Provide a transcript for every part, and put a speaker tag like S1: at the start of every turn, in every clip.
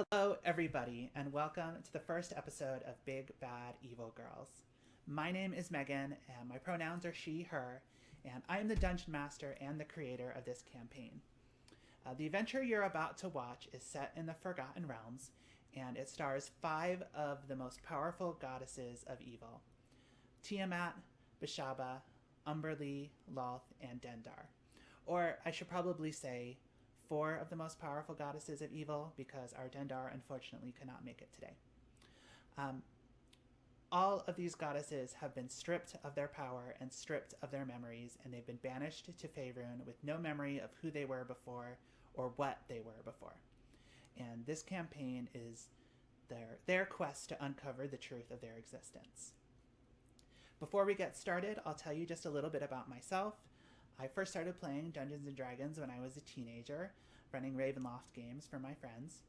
S1: Hello, everybody, and welcome to the first episode of Big Bad Evil Girls. My name is Megan, and my pronouns are she, her, and I am the Dungeon Master and the creator of this campaign. The adventure you're about to watch is set in the Forgotten Realms, and it stars five of the most powerful goddesses of evil: Tiamat, Beshaba, Umberlee, Lolth, and Dendar. Or I should probably say four of the most powerful goddesses of evil, because our Dendar unfortunately cannot make it today. Um, all of these goddesses have been stripped of their power and stripped of their memories, and they've been banished to Faerun with no memory of who they were before or what they were before. And this campaign is their quest to uncover the truth of their existence. Before we get started, I'll tell you just a little bit about myself. I first started playing Dungeons and Dragons when I was a teenager, running Ravenloft games for my friends.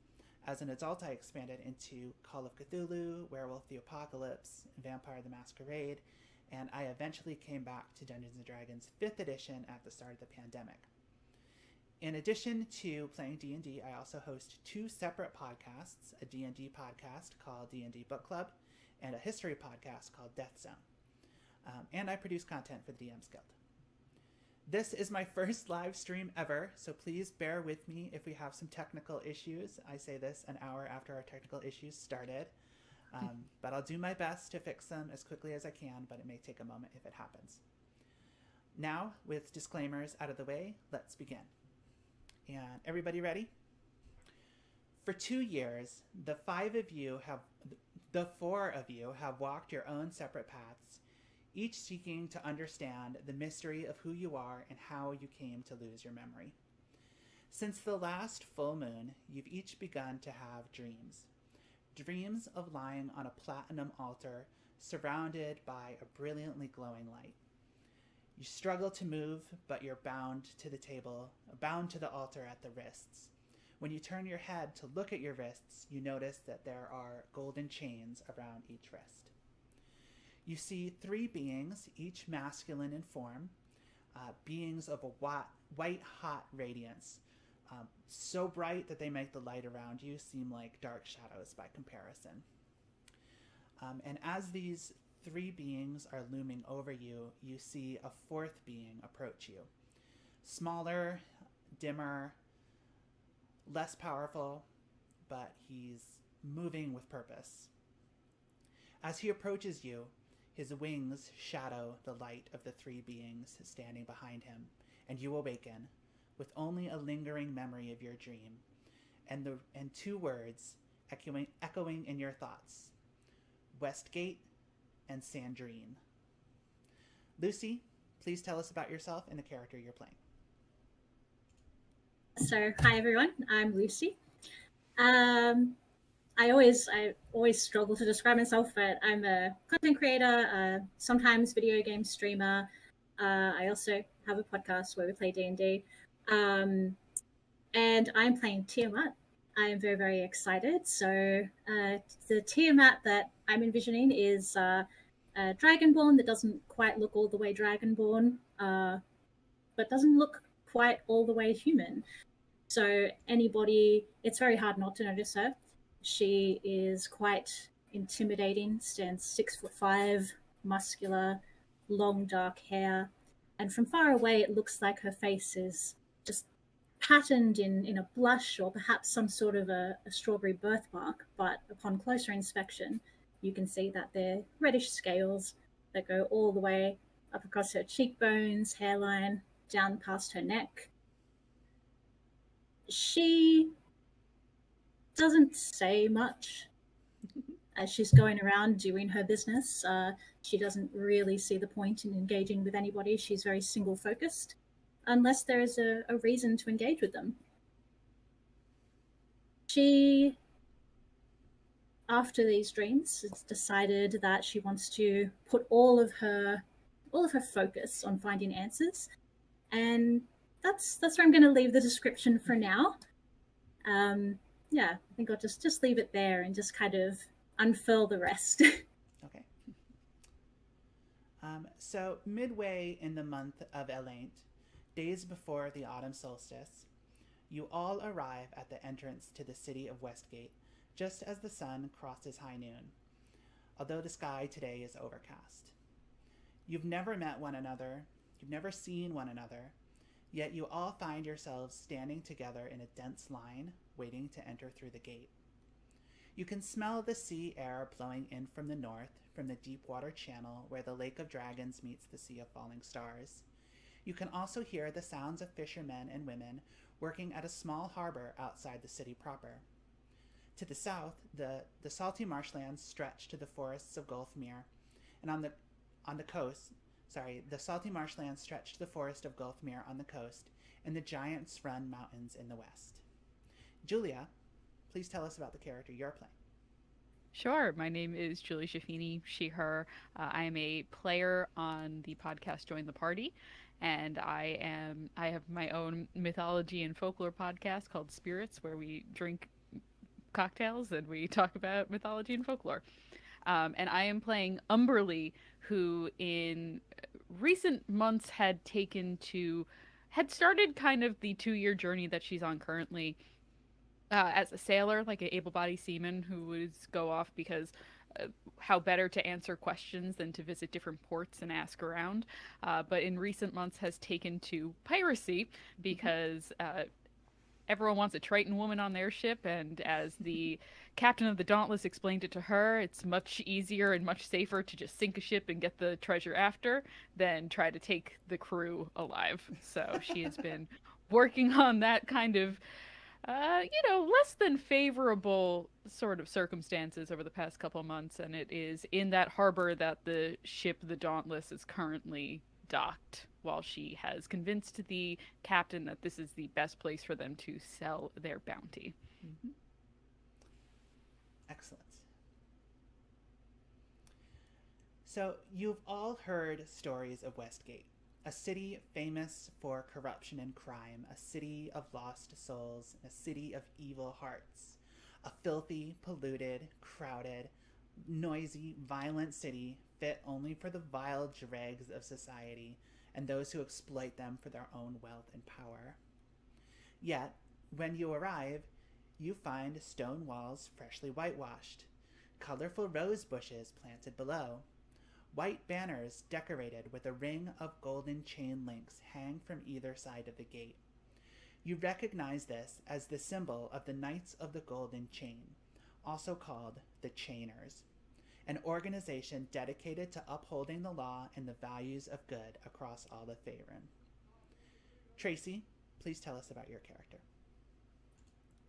S1: As an adult, I expanded into Call of Cthulhu, Werewolf the Apocalypse, Vampire the Masquerade, and I eventually came back to Dungeons and Dragons 5th edition at the start of the pandemic. In addition to playing D&D, I also host two separate podcasts, a D&D podcast called D&D Book Club and a history podcast called Death Zone. And I produce content for the DM's Guild. This is my first live stream ever, so please bear with me if we have some technical issues. I say this an hour after our technical issues started, but I'll do my best to fix them as quickly as I can, but it may take a moment if it happens. Now, with disclaimers out of the way, let's begin. And everybody ready? For 2 years, the four of you have walked your own separate paths, each seeking to understand the mystery of who you are and how you came to lose your memory. Since the last full moon, you've each begun to have dreams. Dreams of lying on a platinum altar surrounded by a brilliantly glowing light. You struggle to move, but you're bound to the altar at the wrists. When you turn your head to look at your wrists, you notice that there are golden chains around each wrist. You see three beings, each masculine in form, beings of a white-hot radiance, so bright that they make the light around you seem like dark shadows by comparison. And as these three beings are looming over you, you see a fourth being approach you. Smaller, dimmer, less powerful, but he's moving with purpose. As he approaches you, his wings shadow the light of the three beings standing behind him, and you awaken with only a lingering memory of your dream, and two words echoing in your thoughts: Westgate and Sandrine. Lucy, please tell us about yourself and the character you're playing.
S2: So, hi everyone, I'm Lucy. I always struggle to describe myself, but I'm a content creator, sometimes video game streamer. I also have a podcast where we play D&D, and I'm playing Tiamat. I'm very, very excited. So the Tiamat that I'm envisioning is Dragonborn that doesn't quite look all the way Dragonborn, but doesn't look quite all the way human. So it's very hard not to notice her. She is quite intimidating, stands 6'5", muscular, long dark hair, and from far away it looks like her face is just patterned in a blush or perhaps some sort of a strawberry birthmark, but upon closer inspection you can see that they're reddish scales that go all the way up across her cheekbones, hairline, down past her neck. She doesn't say much as she's going around doing her business. She doesn't really see the point in engaging with anybody. She's very single focused, unless there is a reason to engage with them. She, after these dreams, has decided that she wants to put all of her focus on finding answers, and that's where I'm going to leave the description for now. Yeah, I think I'll just leave it there and just kind of unfurl the rest.
S1: Okay. So midway in the month of Elaint, days before the autumn solstice, You all arrive at the entrance to the city of Westgate, just as the sun crosses high noon, although the sky today is overcast. You've never met one another, you've never seen one another, yet you all find yourselves standing together in a dense line, waiting to enter through the gate. You can smell the sea air blowing in from the north, from the deep water channel where the Lake of Dragons meets the Sea of Falling Stars. You can also hear the sounds of fishermen and women working at a small harbor outside the city proper. To the south, the salty marshlands stretch to the forests of Gulfmere, and the salty marshlands stretch to the forest of Gulfmere on the coast, and the Giants Run Mountains in the west. Julia, please tell us about the character you're playing.
S3: Sure. My name is Julie Schaffini, she, her. I am a player on the podcast Join the Party, and I have my own mythology and folklore podcast called Spirits, where we drink cocktails and we talk about mythology and folklore. And I am playing Umberlee, who in recent months had started kind of the 2-year journey that she's on currently as a sailor, like an able-bodied seaman who would go off because how better to answer questions than to visit different ports and ask around. But in recent months has taken to piracy because everyone wants a Triton woman on their ship, and as the captain of the Dauntless explained it to her, it's much easier and much safer to just sink a ship and get the treasure after than try to take the crew alive. So she has been working on that kind of less than favorable sort of circumstances over the past couple months, and it is in that harbor that the ship, the Dauntless, is currently docked, while she has convinced the captain that this is the best place for them to sell their bounty.
S1: Mm-hmm. Excellent. So, you've all heard stories of Westgate, a city famous for corruption and crime, a city of lost souls, a city of evil hearts, a filthy, polluted, crowded, noisy, violent city fit only for the vile dregs of society and those who exploit them for their own wealth and power. Yet, when you arrive, you find stone walls freshly whitewashed, colorful rose bushes planted below, white banners decorated with a ring of golden chain links hang from either side of the gate. You recognize this as the symbol of the Knights of the Golden Chain, also called the Chainers, an organization dedicated to upholding the law and the values of good across all of Faerun. Tracy, please tell us about your character.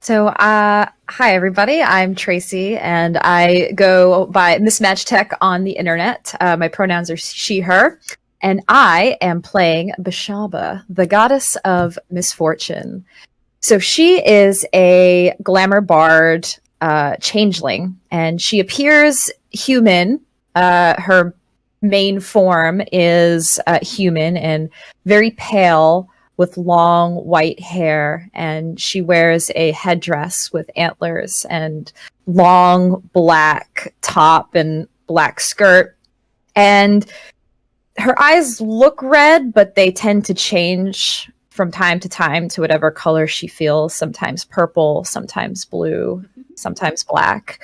S4: So, hi everybody. I'm Tracy, and I go by Mismatch Tech on the internet. My pronouns are she, her, and I am playing Beshaba, the goddess of misfortune. So she is a glamour bard changeling, and she appears human. Her main form is human and very pale, with long white hair, and she wears a headdress with antlers and long black top and black skirt. And her eyes look red, but they tend to change from time to time to whatever color she feels, sometimes purple, sometimes blue, sometimes black.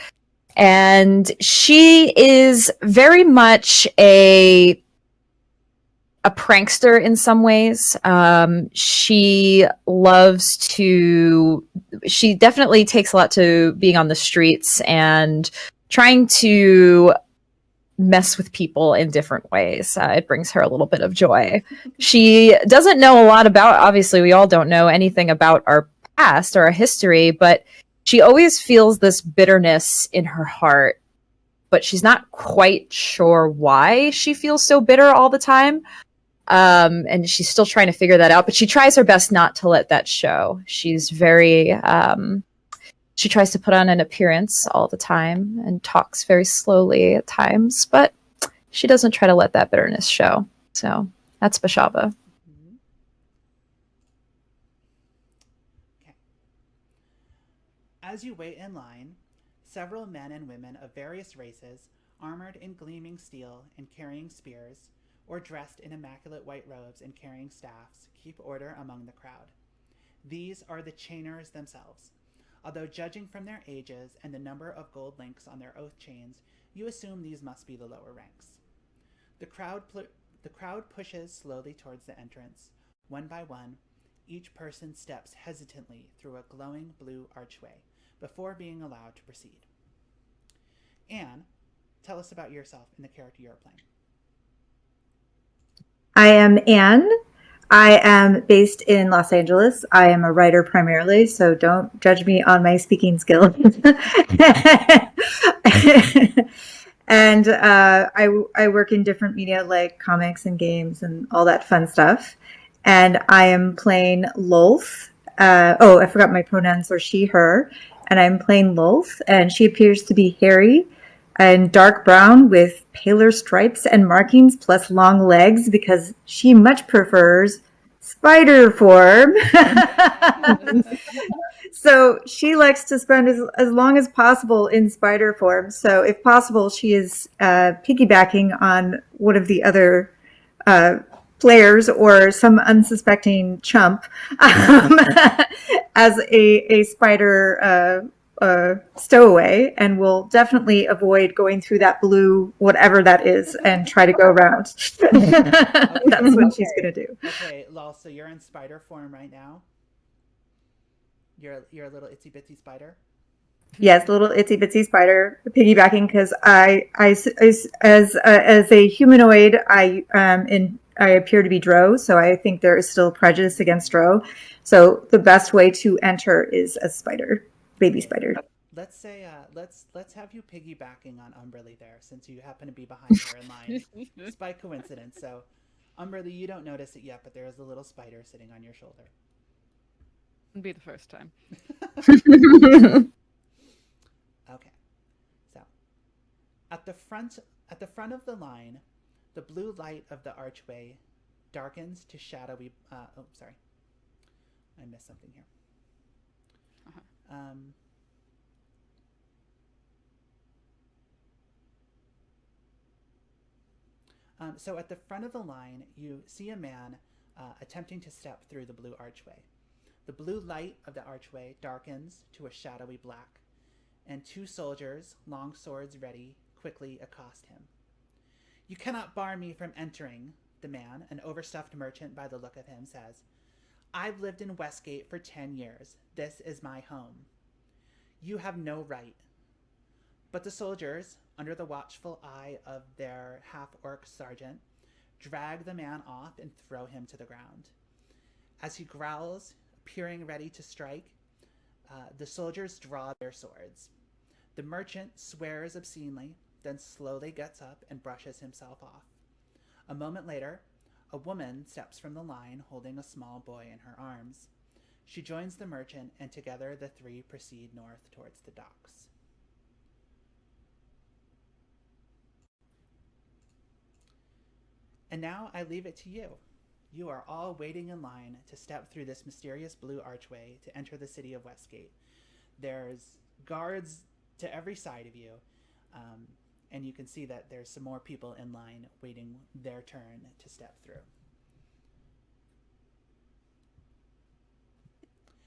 S4: And she is very much a prankster in some ways. She definitely takes a lot to being on the streets and trying to mess with people in different ways. It brings her a little bit of joy. She doesn't know a lot about, obviously we all don't know anything about our past or our history, but she always feels this bitterness in her heart, but she's not quite sure why she feels so bitter all the time. And she's still trying to figure that out, but she tries her best not to let that show. She's very, she tries to put on an appearance all the time and talks very slowly at times, but she doesn't try to let that bitterness show. So that's Beshaba.
S1: Mm-hmm. Okay. As you wait in line, several men and women of various races, armored in gleaming steel and carrying spears, or dressed in immaculate white robes and carrying staffs, keep order among the crowd. These are the chainers themselves. Although judging from their ages and the number of gold links on their oath chains, you assume these must be the lower ranks. The crowd pushes slowly towards the entrance. One by one, each person steps hesitantly through a glowing blue archway before being allowed to proceed. Anne, tell us about yourself and the character you're playing.
S5: I am Anne. I am based in Los Angeles. I am a writer primarily, so don't judge me on my speaking skills. And I work in different media like comics and games and all that fun stuff. And I am playing Lolth. I forgot my pronouns are she, her. And I'm playing Lolth, and she appears to be hairy and dark brown with paler stripes and markings plus long legs because she much prefers spider form. So she likes to spend as long as possible in spider form. So if possible, she is piggybacking on one of the other players or some unsuspecting chump as a spider stowaway, and will definitely avoid going through that blue whatever that is and try to go around. That's what she's gonna do.
S1: Okay, Lol, so you're in spider form right now? You're a little itsy bitsy spider?
S5: Yes, little itsy bitsy spider, piggybacking because as a humanoid, I appear to be Drow, so I think there is still prejudice against Drow. So the best way to enter is as spider, baby spider.
S1: Let's say let's have you piggybacking on Umberlee there, since you happen to be behind her in line. It's by coincidence. So, Umberlee, you don't notice it yet, but there is a little spider sitting on your shoulder.
S3: It'll be the first time.
S1: Okay, so at the front of the line, the blue light of the archway darkens to shadowy. Sorry, I missed something here. So at the front of the line, you see a man attempting to step through the blue archway. The blue light of the archway darkens to a shadowy black, and two soldiers, long swords ready, quickly accost him. "You cannot bar me from entering," the man, an overstuffed merchant by the look of him, says. "I've lived in Westgate for 10 years. This is my home." "You have no right." But the soldiers, under the watchful eye of their half-orc sergeant, drag the man off and throw him to the ground. As he growls, appearing ready to strike, the soldiers draw their swords. The merchant swears obscenely, then slowly gets up and brushes himself off. A moment later, a woman steps from the line holding a small boy in her arms. She joins the merchant, and together the three proceed north towards the docks. And now I leave it to you. You are all waiting in line to step through this mysterious blue archway to enter the city of Westgate. There's guards to every side of you, and you can see that there's some more people in line waiting their turn to step through.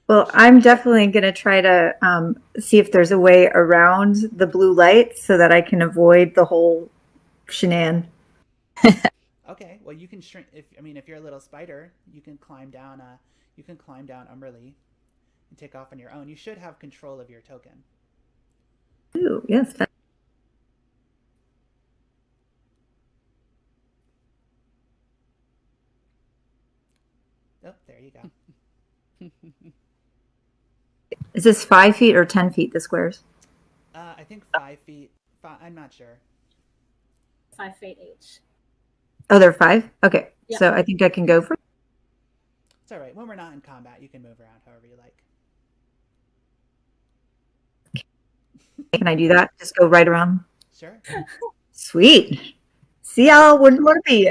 S5: Well, I'm definitely going to try to see if there's a way around the blue light so that I can avoid the whole shenan.
S1: Okay, well you can shrink. If you're a little spider, you can climb down. Umberlee, and take off on your own. You should have control of your token.
S5: Ooh, yes.
S1: Oh, there you go.
S5: Is this 5 feet or 10 feet, the squares?
S1: I think 5 feet. I'm not sure.
S2: 5 feet each.
S5: Oh, they're 5? Okay.
S2: Yeah.
S5: So I think I can go for it.
S1: It's all right. When we're not in combat, you can move around however you like.
S5: Can I do that? Just go right around?
S1: Sure.
S5: Sweet. See how I wouldn't want to be.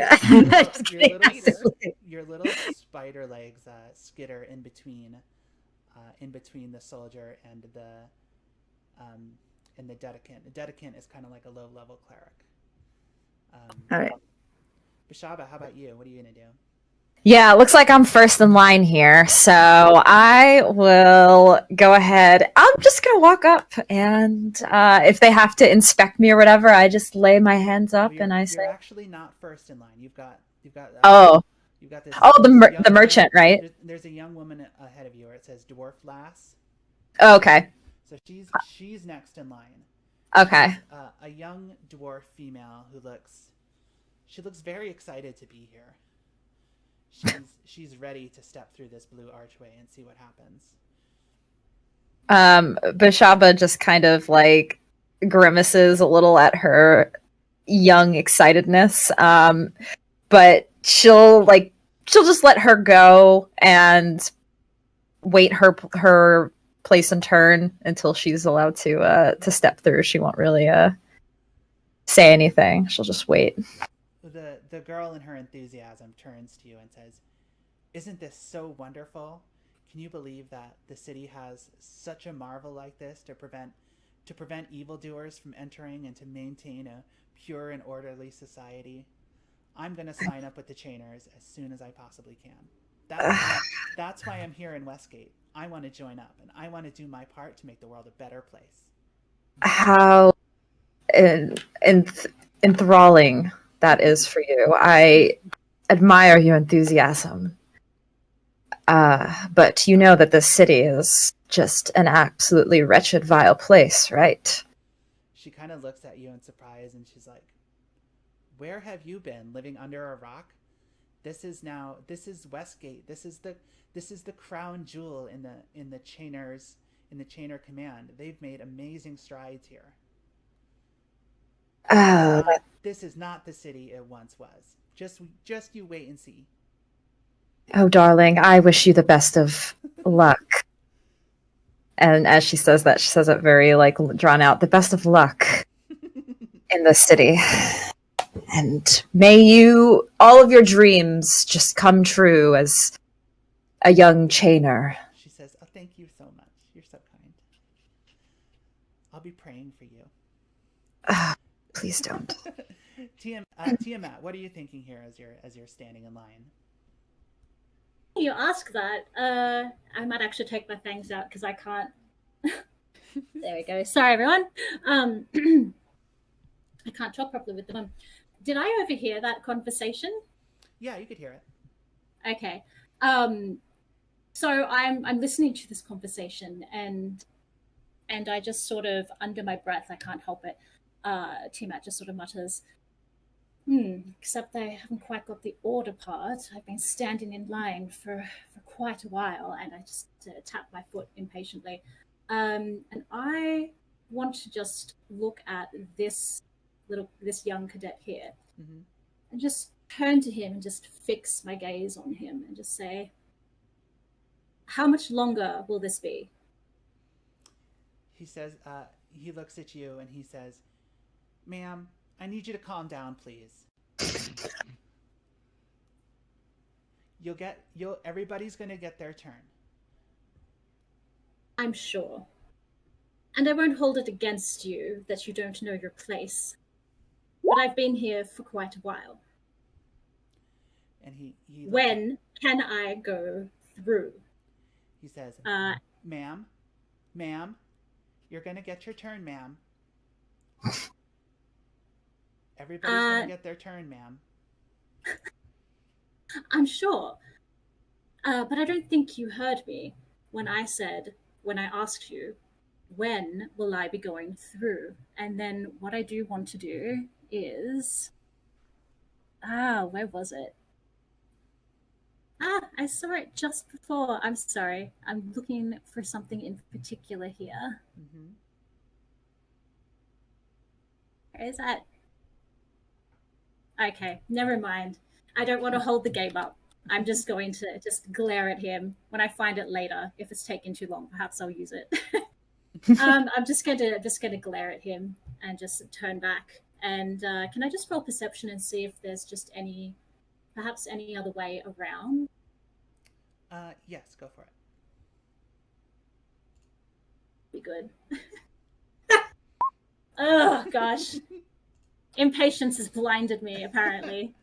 S1: Your little spider legs skitter in between the soldier and the dedicant. The dedicant is kind of like a low-level cleric.
S5: All right.
S1: Beshaba, how about you? What are you gonna do?
S4: Yeah, it looks like I'm first in line here. So I will go ahead. I'm just going to walk up, and if they have to inspect me or whatever, I just lay my hands up
S1: Well,
S4: and I
S1: you're
S4: say,
S1: actually not first in line. You've got
S4: "Oh,
S1: you've got
S4: oh, the
S1: this young
S4: the merchant, right?"
S1: there's a young woman ahead of you where it says dwarf lass.
S4: Oh, okay,
S1: So she's next in line.
S4: okay.
S1: She's a young dwarf female who looks very excited to be here. She's ready to step through this blue archway and see what happens.
S4: Beshaba just kind of like grimaces a little at her young excitedness. But she'll just let her go and wait her place and turn until she's allowed to step through. She won't really say anything. She'll just wait.
S1: The girl in her enthusiasm turns to you and says, "Isn't this so wonderful? Can you believe that the city has such a marvel like this to prevent evildoers from entering and to maintain a pure and orderly society? I'm going to sign up with the Chainers as soon as I possibly can. That's why I'm here in Westgate. I want to join up, and I want to do my part to make the world a better place."
S4: How enthralling that is for you. I admire your enthusiasm. But you know that this city is just an absolutely wretched, vile place, right?
S1: She kind of looks at you in surprise, and she's like, "Where have you been? Living under a rock? This is Westgate. This is the crown jewel in the Chainer command. They've made amazing strides here. This is not the city it once was. Just you wait and see."
S4: Oh, darling, I wish you the best of luck. And as she says that, she says it very like drawn out. The best of luck in the city. And may all of your dreams just come true as a young chainer.
S1: She says, "Oh, thank you so much. You're so kind. I'll be praying for you."
S4: Please don't.
S1: Tiamat, what are you thinking here as you're standing in line?
S2: You ask that. I might actually take my fangs out because I can't. There we go. Sorry, everyone. I can't talk properly with them. Did I overhear that conversation?
S1: Yeah, you could hear it.
S2: Okay. So I'm listening to this conversation and I just sort of under my breath, I can't help it. Tiamat just sort of mutters, except they haven't quite got the order part. I've been standing in line for quite a while, and I just tap my foot impatiently. And I want to just look at this young cadet here, and just turn to him and just fix my gaze on him and just say, "How much longer will this be?"
S1: He says, he looks at you and he says, "Ma'am, I need you to calm down, please. Everybody's gonna get their turn."
S2: I'm sure. And I won't hold it against you that you don't know your place. But I've been here for quite a while.
S1: And he
S2: when can I go through?
S1: He says, Ma'am, you're gonna get your turn, ma'am. Everybody's gonna get their turn, ma'am.
S2: I'm sure. But I don't think you heard me when I asked you, when will I be going through? And then what I do want to do is... where was it? I saw it just before. I'm sorry. I'm looking for something in particular here. Where is that? Okay, never mind. I don't want to hold the game up. I'm just going to just glare at him. When I find it later, if it's taken too long, perhaps I'll use it. I'm just gonna glare at him and just turn back. And can I just roll perception and see if there's just perhaps any other way around?
S1: Yes, go for it.
S2: Be good. Oh gosh. Impatience has blinded me, apparently.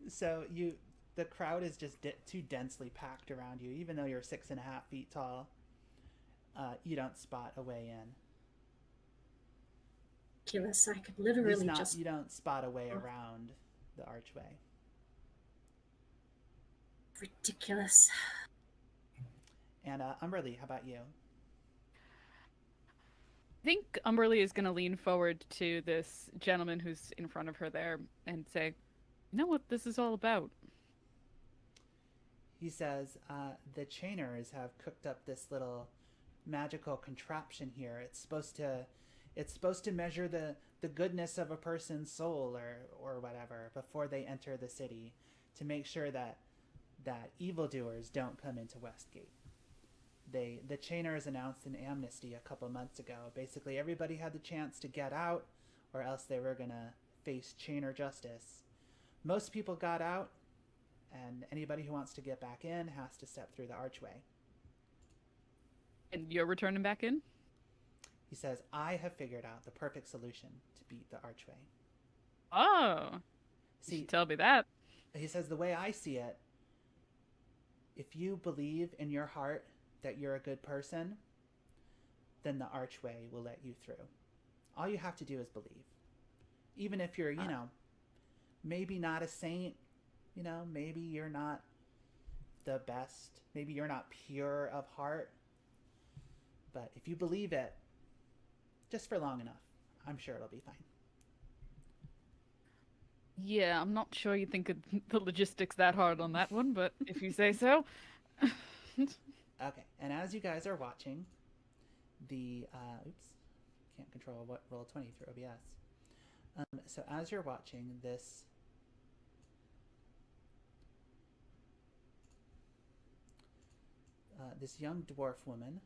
S1: So the crowd is just too densely packed around you. Even though you're 6.5 feet tall, you don't spot a way in.
S2: Ridiculous. I could literally just...
S1: You don't spot a way around the archway.
S2: Ridiculous.
S1: And Umberlee, how about you?
S3: I think Umberlee is going to lean forward to this gentleman who's in front of her there and say, "You know what this is all about?"
S1: He says, the chainers have cooked up this little magical contraption here. It's supposed to measure the goodness of a person's soul or whatever before they enter the city, to make sure that evildoers don't come into Westgate. The chainers announced an amnesty a couple months ago. Basically, everybody had the chance to get out, or else they were gonna face chainer justice. Most people got out, and anybody who wants to get back in has to step through the archway.
S3: And you're returning back in?
S1: He says, I have figured out the perfect solution to beat the archway.
S3: Oh.
S1: See,
S3: tell me that.
S1: He says, the way I see it, if you believe in your heart that you're a good person, then the archway will let you through. All you have to do is believe. Even if you're, maybe not a saint, maybe you're not the best, maybe you're not pure of heart, but if you believe it, just for long enough, I'm sure it'll be fine.
S3: Yeah, I'm not sure you think of the logistics that hard on that one, but if you say so.
S1: Okay, and as you guys are watching, can't control what Roll20 through OBS. So as you're watching this, this young dwarf woman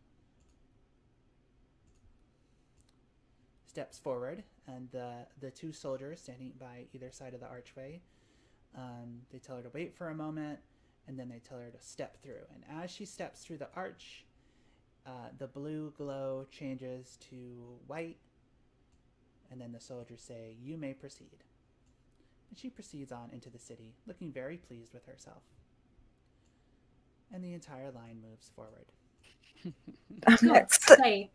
S1: steps forward, and the two soldiers standing by either side of the archway, they tell her to wait for a moment, and then they tell her to step through. And as she steps through the arch, the blue glow changes to white, and then the soldiers say, "You may proceed." And she proceeds on into the city, looking very pleased with herself. And the entire line moves forward.
S2: God's sake.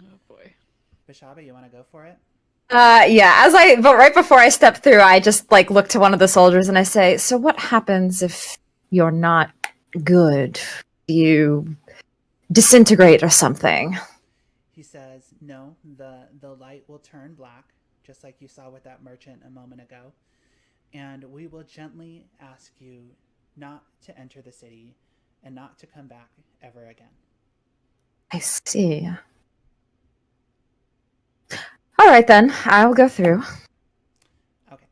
S3: Oh boy.
S1: Beshaba, you want to go for it?
S4: Yeah, but right before I step through, I just look to one of the soldiers and I say, "So what happens if you're not good? Do you disintegrate or something?"
S1: He says, "No, the light will turn black, just like you saw with that merchant a moment ago. And we will gently ask you not to enter the city and not to come back ever again."
S4: I see. All right, then. I'll go through.
S1: Okay.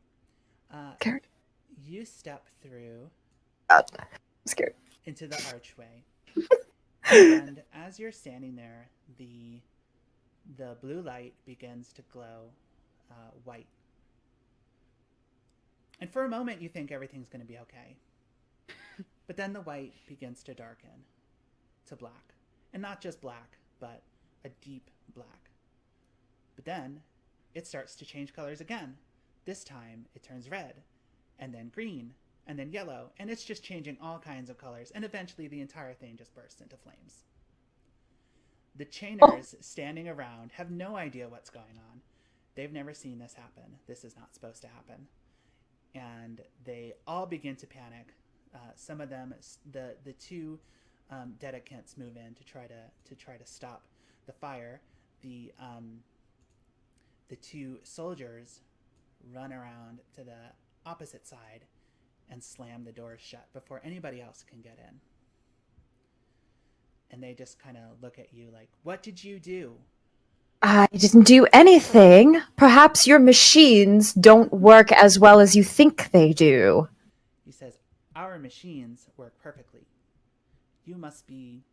S4: Scared.
S1: You step through
S4: I'm scared.
S1: into the archway. And as you're standing there, the blue light begins to glow white. And for a moment, you think everything's going to be okay. But then the white begins to darken to black. And not just black, but a deep black. But then it starts to change colors again. This time it turns red, and then green, and then yellow, and it's just changing all kinds of colors. And eventually the entire thing just bursts into flames. The chainers standing around have no idea what's going on. They've never seen this happen. This is not supposed to happen. And they all begin to panic. Some of them, the two dedicants, move in to try to stop the fire. The two soldiers run around to the opposite side and slam the doors shut before anybody else can get in. And they just kind of look at you like, "What did you do?"
S4: I didn't do anything. Perhaps your machines don't work as well as you think they do.
S1: He says, "Our machines work perfectly. You must be..."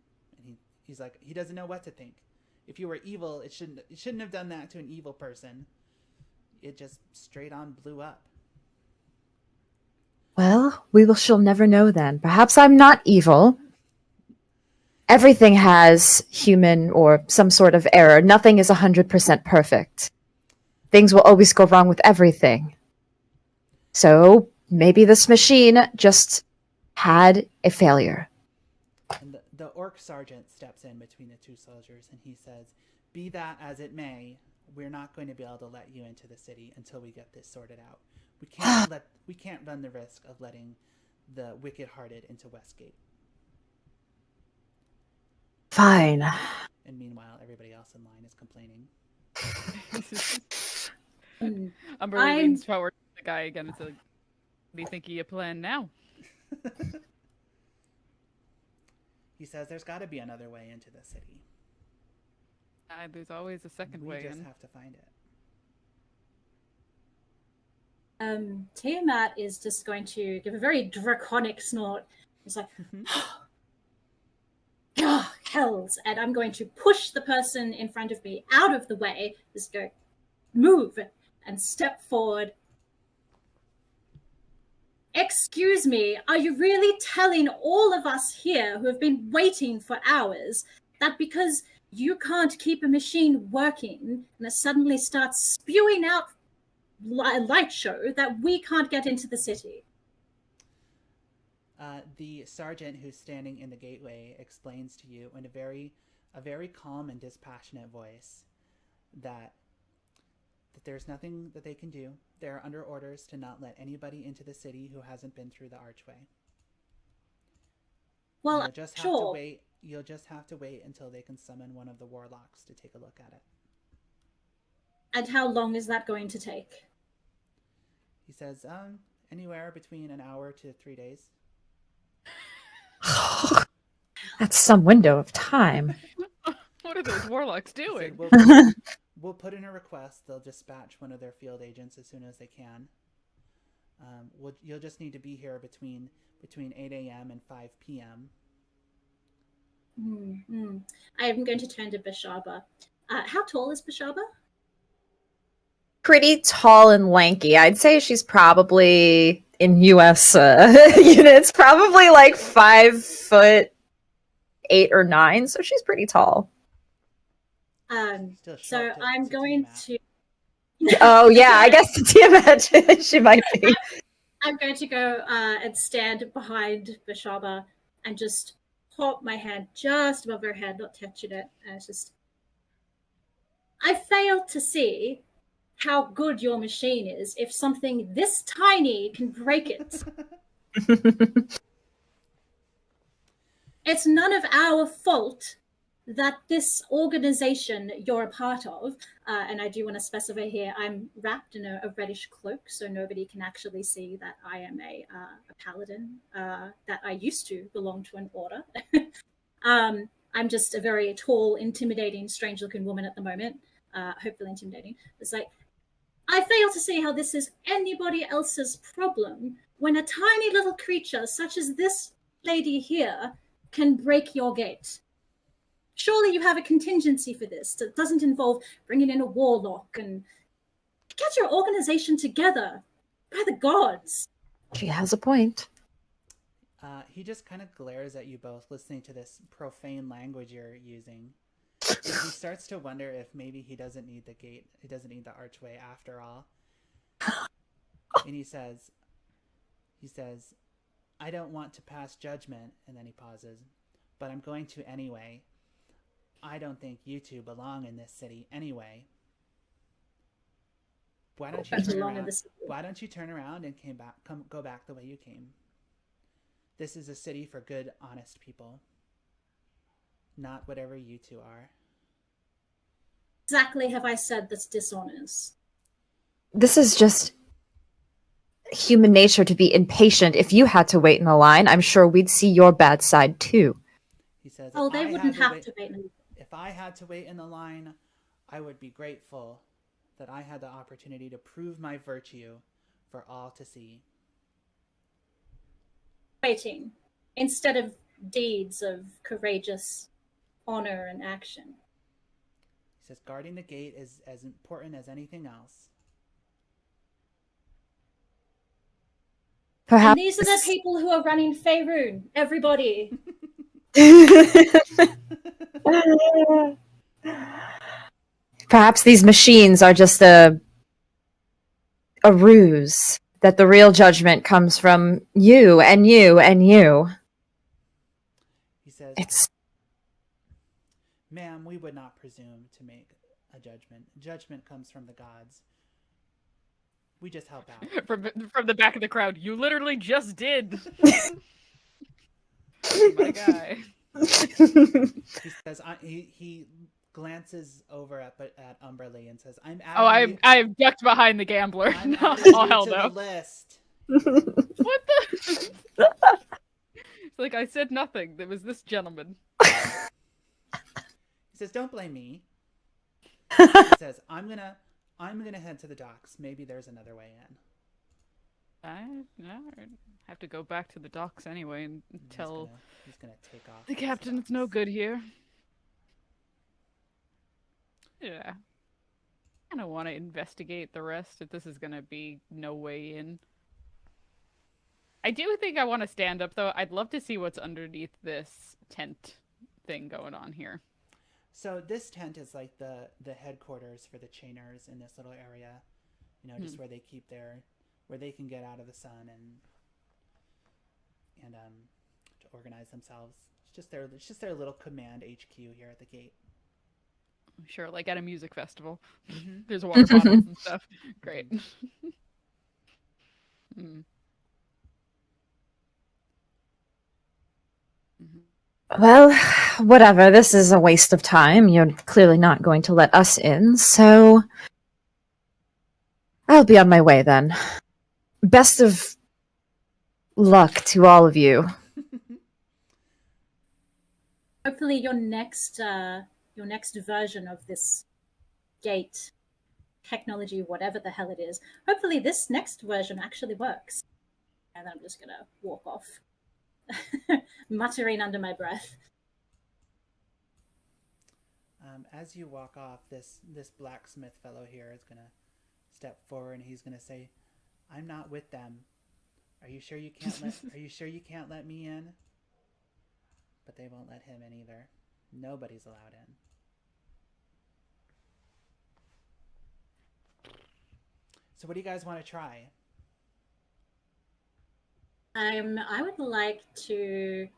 S1: And he's like, he doesn't know what to think. If you were evil, it shouldn't have done that to an evil person. It just straight on blew up.
S4: Well, shall never know then. Perhaps I'm not evil. Everything has human or some sort of error. Nothing is 100% perfect. Things will always go wrong with everything. So maybe this machine just had a failure.
S1: And the orc sergeant steps in between the two soldiers and he says, "Be that as it may, we're not going to be able to let you into the city until we get this sorted out. We can't run the risk of letting the wicked-hearted into Westgate."
S4: Fine.
S1: And meanwhile, everybody else in line is complaining.
S3: Umberlee leans forward to the guy again and says, "What do you think of your plan now?"
S1: He says, "There's got to be another way into the city.
S3: There's always a second way
S1: We just
S3: in.
S1: have to find it."
S2: Tiamat is just going to give a very draconic snort. It's like, oh, hells. And I'm going to push the person in front of me out of the way. Just go, move, and step forward. Excuse me, are you really telling all of us here who have been waiting for hours that because you can't keep a machine working and it suddenly starts spewing out light show that we can't get into the city?
S1: The sergeant who's standing in the gateway explains to you in a very calm and dispassionate voice that there's nothing that they can do. They're under orders to not let anybody into the city who hasn't been through the archway.
S2: Well,
S1: you'll just have
S2: sure.
S1: to wait. You'll just have to wait until they can summon one of the warlocks to take a look at it.
S2: And how long is that going to take?
S1: He says, anywhere between an hour to 3 days.
S4: That's some window of time.
S3: What are those warlocks doing?
S1: We'll put in a request. They'll dispatch one of their field agents as soon as they can. You'll just need to be here between 8 a.m. and 5 p.m.
S2: I'm going to turn to Beshaba. How tall is Beshaba?
S4: Pretty tall and lanky. I'd say she's probably, in U.S. Units, probably like 5'8" or 9", so she's pretty tall.
S2: So I'm going to...
S4: Oh, yeah, I guess to Tiamat, she might be.
S2: I'm going to go and stand behind Beshaba and just pop my hand just above her head, not touching it. And it's just... I failed to see how good your machine is if something this tiny can break it. It's none of our fault that this organization you're a part of, and I do want to specify here, I'm wrapped in a reddish cloak, so nobody can actually see that I am a paladin, that I used to belong to an order. I'm just a very tall, intimidating, strange-looking woman at the moment. Hopefully intimidating. It's like, I fail to see how this is anybody else's problem when a tiny little creature such as this lady here can break your gate. Surely you have a contingency for this that doesn't involve bringing in a warlock and get your organization together. By the gods.
S4: She has a point.
S1: He just kind of glares at you both, listening to this profane language you're using. He starts to wonder if maybe he doesn't need the gate, he doesn't need the archway after all. And he says, "I don't want to pass judgment," and then he pauses, "but I'm going to anyway. I don't think you two belong in this city anyway. Why don't you turn around and go back the way you came? This is a city for good, honest people. Not whatever you two are."
S2: Exactly have I said that's dishonest?
S4: This is just human nature to be impatient. If you had to wait in the line, I'm sure we'd see your bad side too.
S1: He says,
S2: "Oh, they wouldn't have to wait.
S1: If I had to wait in the line, I would be grateful that I had the opportunity to prove my virtue for all to see."
S2: Waiting, instead of deeds of courageous honor and action.
S1: He says, "Guarding the gate is as important as anything else."
S4: Perhaps.
S2: And these are the people who are running Faerun, everybody.
S4: Perhaps these machines are just a ruse that the real judgment comes from you and you and you.
S1: He says,
S4: It's
S1: "Ma'am, we would not presume to make a judgment. Judgment comes from the gods. We just help out."
S3: From the back of the crowd, you literally just did. My guy.
S1: He says, he glances over at Umberlee and says, "I'm adding
S3: I've ducked behind the gambler.
S1: I'm
S3: No,
S1: adding
S3: oh,
S1: you
S3: hell
S1: to
S3: no.
S1: the list."
S3: What the? It's like, I said nothing. There was this gentleman.
S1: He says, "Don't blame me." He says, I'm gonna head to the docks. Maybe there's another way in."
S3: I have to go back to the docks anyway and tell
S1: He's gonna take off.
S3: the captain it's no good here. Yeah. I don't want to investigate the rest if this is gonna be no way in. I do think I want to stand up, though. I'd love to see what's underneath this tent thing going on here.
S1: So this tent is like the headquarters for the chainers in this little area. You know, just where they keep where they can get out of the sun and to organize themselves. It's just their little command HQ here at the gate.
S3: Sure, like at a music festival.
S1: Mm-hmm.
S3: There's water bottles and stuff. Great. Mm.
S4: Well, whatever. This is a waste of time. You're clearly not going to let us in, so I'll be on my way then. Best of luck to all of you.
S2: Hopefully your next version of this gate technology, whatever the hell it is, hopefully this next version actually works. And then I'm just gonna walk off, muttering under my breath.
S1: As you walk off, this blacksmith fellow here is gonna step forward and he's gonna say, "I'm not with them. Are you sure you can't let me in?" But they won't let him in either. Nobody's allowed in. So what do you guys want to try?
S2: I would like to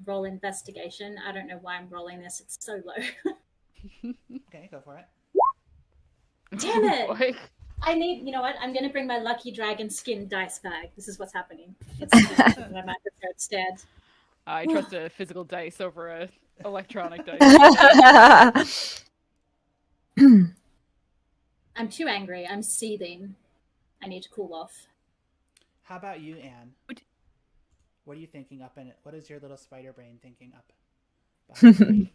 S2: roll investigation. I don't know why I'm rolling this. It's so low.
S1: Okay, go for it.
S2: Damn it!
S3: Boy.
S2: I need, you know what? I'm going to bring my lucky dragon skin dice bag. This is what's happening. It's my preferred instead.
S3: I trust a physical dice over a electronic dice.
S2: I'm too angry. I'm seething. I need to cool off.
S1: How about you, Anne? What are you thinking up in it? What is your little spider brain thinking up behind the gate?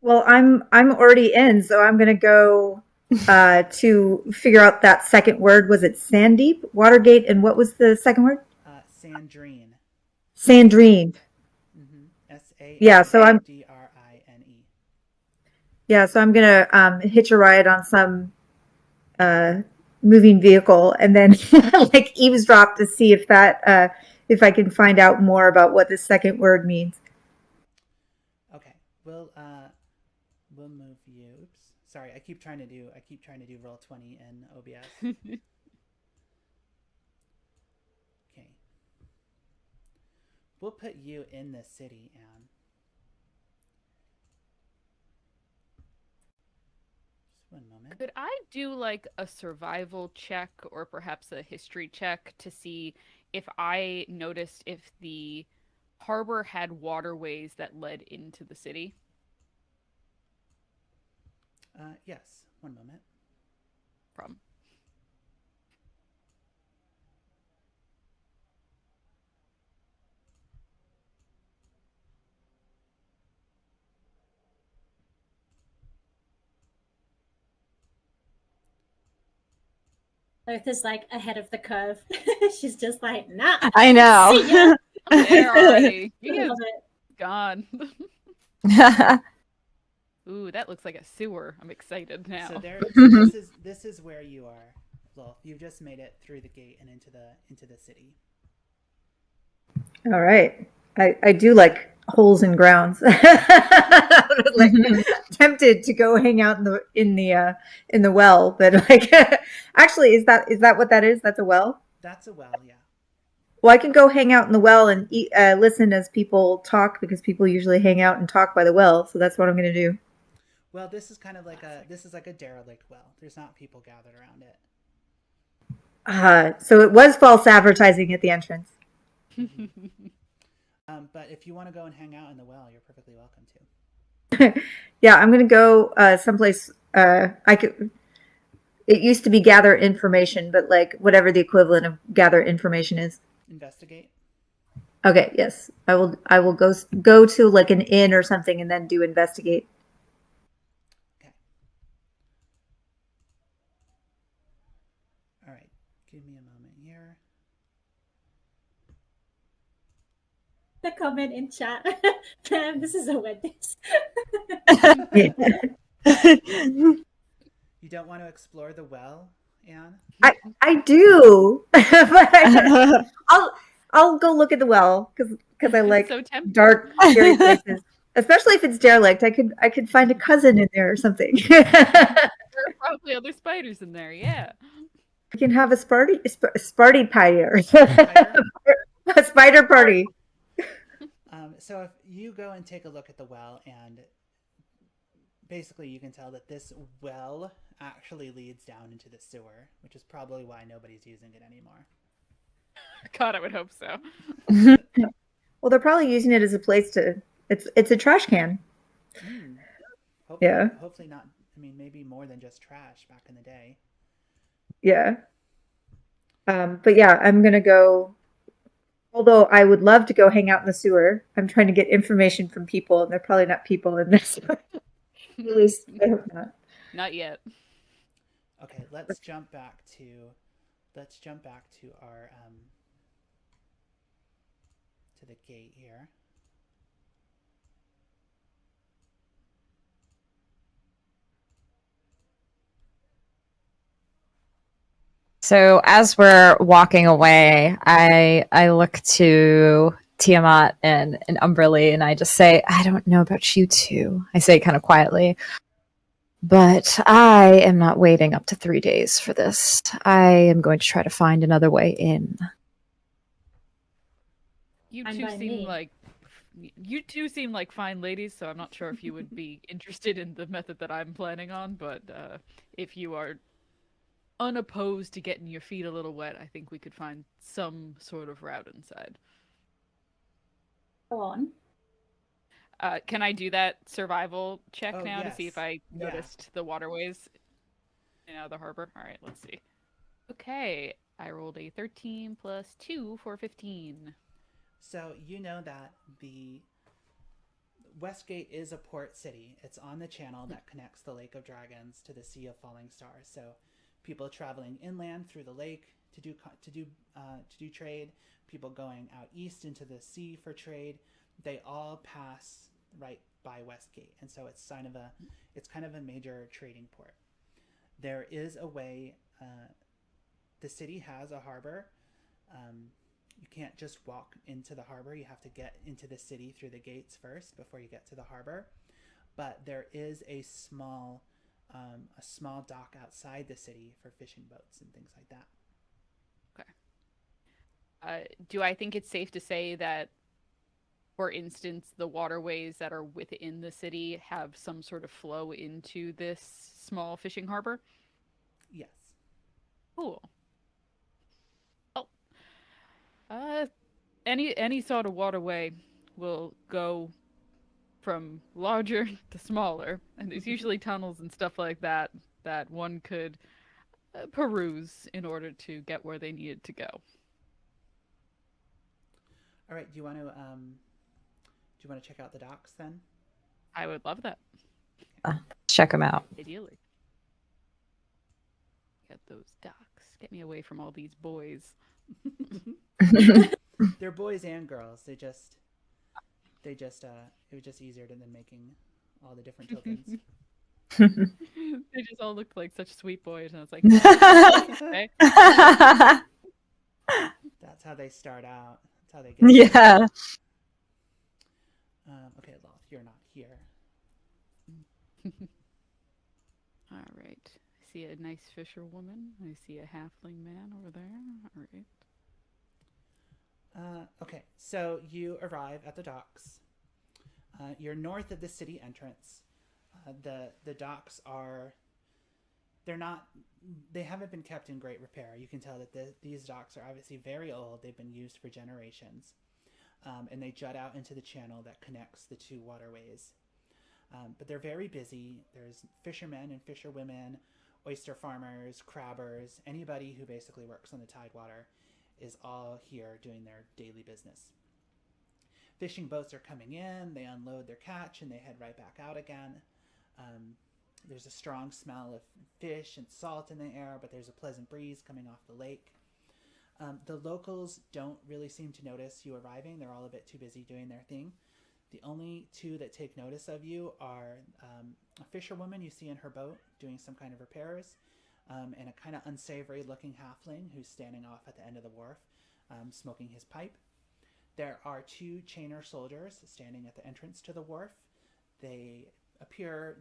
S5: Well, I'm already in, so I'm gonna go to figure out that second word. Was it Sandeep, Watergate, and what was the second word?
S1: Sandrine.
S5: Sandrine.
S1: S-A-N-D-R-I-N-E.
S5: Yeah, so I'm gonna hitch a ride on some moving vehicle and then like eavesdrop to see if that if I can find out more about what the second word means.
S1: Okay, we'll move you. Oops, sorry. I keep trying to do Roll20 in OBS. Okay, we'll put you in the city, Anne. Just one moment.
S3: Could I do like a survival check or perhaps a history check to see if I noticed if the harbor had waterways that led into the city?
S1: Yes, one moment.
S3: Problem.
S2: Lolth is like ahead of the curve. She's just like, nah.
S4: I know.
S2: See ya.
S3: I'm there already.
S2: I
S3: You
S2: love it.
S3: gone. Ooh, that looks like a sewer. I'm excited now.
S1: So this is where you are, Lolth. You've just made it through the gate and into the city.
S5: All right. I do like holes in grounds. I was like tempted to go hang out in the well, but like actually is that what that is? That's a well?
S1: That's a well, yeah.
S5: Well, I can go hang out in the well and listen as people talk because people usually hang out and talk by the well. So that's what I'm going to do.
S1: Well, this is kind of like a derelict well. There's not people gathered around it.
S5: So it was false advertising at the entrance.
S1: But if you want to go and hang out in the well, you're perfectly welcome to.
S5: Yeah, I'm going to go someplace. I could. It used to be gather information, but like whatever the equivalent of gather information is.
S1: Investigate.
S5: Okay, yes, I will. I will go to like an inn or something and then do investigate.
S1: Okay. All right. Give me a moment here.
S2: The comment in chat. This is a Wendy's.
S1: You don't want to explore the well, Anne?
S5: I do, but I'll go look at the well because I like
S3: so tempting.
S5: dark, scary places. Especially if it's derelict, I could find a cousin in there or something.
S3: There are probably other spiders in there, yeah.
S5: We can have a Sparty party or
S1: Spider?
S5: a spider party.
S1: So if you go and take a look at the well, and basically you can tell that this well actually leads down into the sewer, which is probably why nobody's using it anymore.
S3: God, I would hope so.
S5: Well, they're probably using it as a place to. It's a trash can.
S1: Hopefully,
S5: Yeah.
S1: Hopefully not. I mean, maybe more than just trash back in the day.
S5: Yeah. But yeah, I'm gonna go. Although I would love to go hang out in the sewer, I'm trying to get information from people, and they're probably not people in this. At least I hope not.
S3: Not yet.
S1: Okay, let's jump back to our to the gate here.
S4: So as we're walking away, I look to Tiamat and Umberlee, and I just say, I don't know about you two. I say kind of quietly, but I am not waiting up to 3 days for this. I am going to try to find another way in.
S3: You
S2: Fine
S3: two
S2: by
S3: seem
S2: me.
S3: like fine ladies, so I'm not sure if you would be interested in the method that I'm planning on, but if you are unopposed to getting your feet a little wet, I think we could find some sort of route inside.
S2: Go on.
S3: Can I do that survival check now to
S1: yes.
S3: see if I
S1: Yeah.
S3: noticed the waterways in the harbor? All right, let's see. Okay, I rolled a 13 plus 2 for 15.
S1: So you know that the Westgate is a port city. It's on the channel that connects the Lake of Dragons to the Sea of Falling Stars. So people traveling inland through the lake to do trade, people going out east into the sea for trade, they all pass right by Westgate, and so it's kind of a major trading port. There is a way. The city has a harbor. You can't just walk into the harbor. You have to get into the city through the gates first before you get to the harbor. But there is a small dock outside the city for fishing boats and things like that.
S3: Okay. Do I think it's safe to say that, for instance, the waterways that are within the city have some sort of flow into this small fishing harbor?
S1: Yes.
S3: Cool. Oh. Any sort of waterway will go from larger to smaller, and there's usually tunnels and stuff like that that one could peruse in order to get where they needed to go.
S1: All right. Do you want to check out the docks then?
S3: I would love that.
S4: Check them out.
S3: Ideally. Get those docks. Get me away from all these boys.
S1: They're boys and girls. It was just easier than making all the different tokens.
S3: They just all looked like such sweet boys, and I was like, okay.
S1: That's how they start out. That's how they get.
S4: Yeah.
S1: Okay, Lolth, you're not here.
S3: All right. I see a nice fisherwoman. I see a halfling man over there. All right.
S1: Okay, so you arrive at the docks. You're north of the city entrance. The docks are, they haven't been kept in great repair. You can tell that these docks are obviously very old. They've been used for generations. And they jut out into the channel that connects the two waterways. But they're very busy. There's fishermen and fisherwomen, oyster farmers, crabbers, anybody who basically works on the tidewater is all here doing their daily business. Fishing boats are coming in, they unload their catch, and they head right back out again. There's a strong smell of fish and salt in the air, but there's a pleasant breeze coming off the lake. The locals don't really seem to notice you arriving. They're all a bit too busy doing their thing. The only two that take notice of you are a fisherwoman you see in her boat doing some kind of repairs, and a kind of unsavory looking halfling who's standing off at the end of the wharf, smoking his pipe. There are two chainer soldiers standing at the entrance to the wharf. They appear,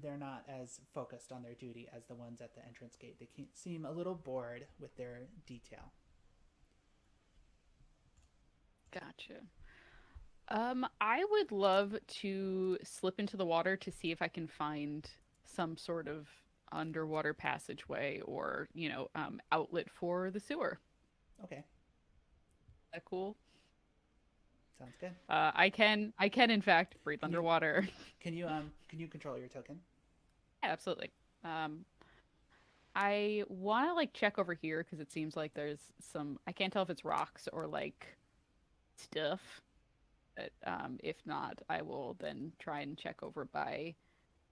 S1: they're not as focused on their duty as the ones at the entrance gate. They seem a little bored with their detail.
S3: Gotcha. I would love to slip into the water to see if I can find some sort of underwater passageway or, outlet for the sewer.
S1: Okay.
S3: Is that cool?
S1: Sounds good.
S3: I can in fact breathe underwater.
S1: Can you control your token?
S3: Yeah, absolutely. I want to check over here because it seems like there's some. I can't tell if it's rocks or stuff. But if not, I will then try and check over by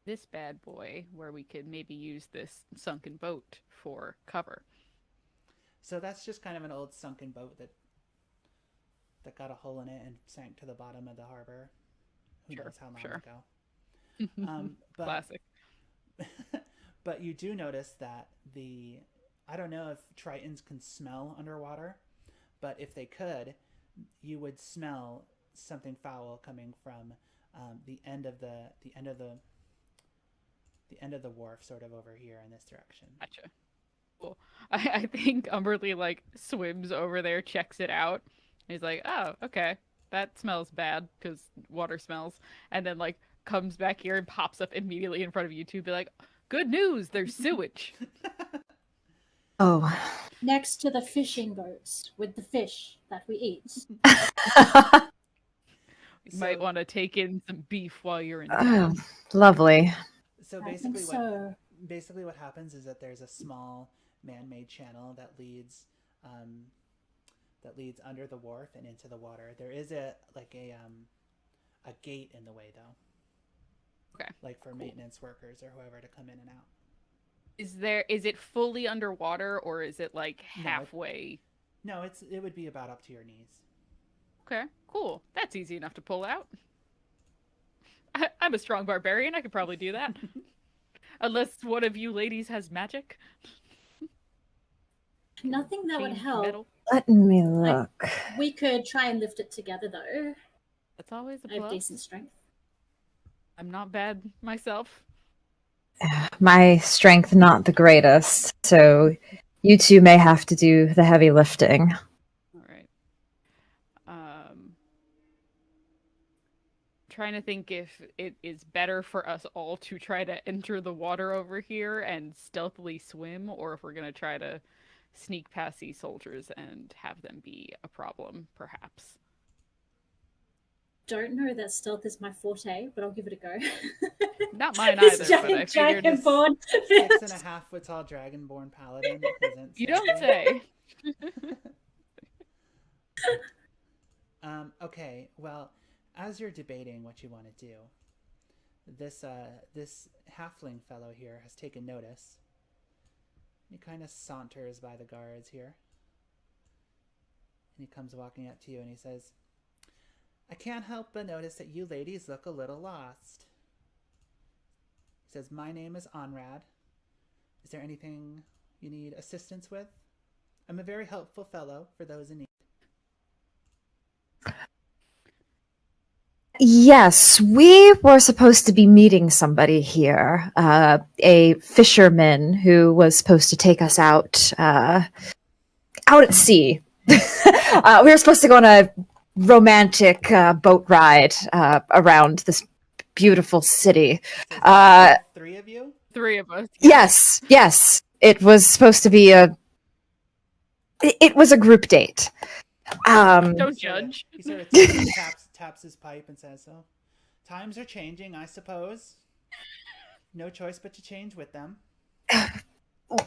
S3: this bad boy where we could maybe use this sunken boat for cover.
S1: So that's just kind of an old sunken boat that got a hole in it and sank to the bottom of the harbor. Who knows how long ago.
S3: Classic.
S1: But you do notice that I don't know if Tritons can smell underwater, but if they could, you would smell something foul coming from the end of the wharf, sort of over here in this direction.
S3: Gotcha. Cool. I think Umberlee swims over there, checks it out. He's like, oh, okay, that smells bad because water smells, and then comes back here and pops up immediately in front of you two, be like, good news, there's sewage.
S4: Oh.
S2: Next to the fishing boats with the fish that we eat.
S3: You might want to take in some beef while you're in
S4: town. Oh, lovely.
S1: So basically what happens is that there's a small man-made channel that leads under the wharf and into the water. There is a gate in the way though.
S3: Okay.
S1: For maintenance workers or whoever to come in and out.
S3: Is it fully underwater or is it halfway?
S1: No, it would be about up to your knees.
S3: Okay, cool. That's easy enough to pull out. I'm a strong barbarian. I could probably do that. Unless one of you ladies has magic.
S2: Nothing that would help.
S3: Metal.
S4: Let me look.
S2: We could try and lift it together, though.
S3: That's always a
S2: plus. I have
S3: plus.
S2: decent strength.
S3: I'm not bad myself.
S4: My strength not the greatest, so you two may have to do the heavy lifting.
S3: All right. Trying to think if it is better for us all to try to enter the water over here and stealthily swim, or if we're gonna try to sneak past these soldiers and have them be a problem, perhaps.
S2: Don't know that stealth is my forte, but I'll give it a go.
S3: Not mine either, but I figured
S2: dragonborn.
S1: 6.5 foot tall dragonborn paladin.
S3: You don't say.
S1: Okay, well, as you're debating what you want to do, this halfling fellow here has taken notice. He kind of saunters by the guards here. And he comes walking up to you and he says, I can't help but notice that you ladies look a little lost. He says, my name is Onrad. Is there anything you need assistance with? I'm a very helpful fellow for those in need.
S4: Yes, we were supposed to be meeting somebody here, a fisherman who was supposed to take us out at sea. We were supposed to go on a romantic boat ride around this beautiful city.
S1: So three of you?
S3: 3 of us.
S4: Yes, yes. It was supposed to be it was a group date.
S3: Don't judge.
S1: He sort of taps his pipe and says, "So, times are changing, I suppose. No choice but to change with them."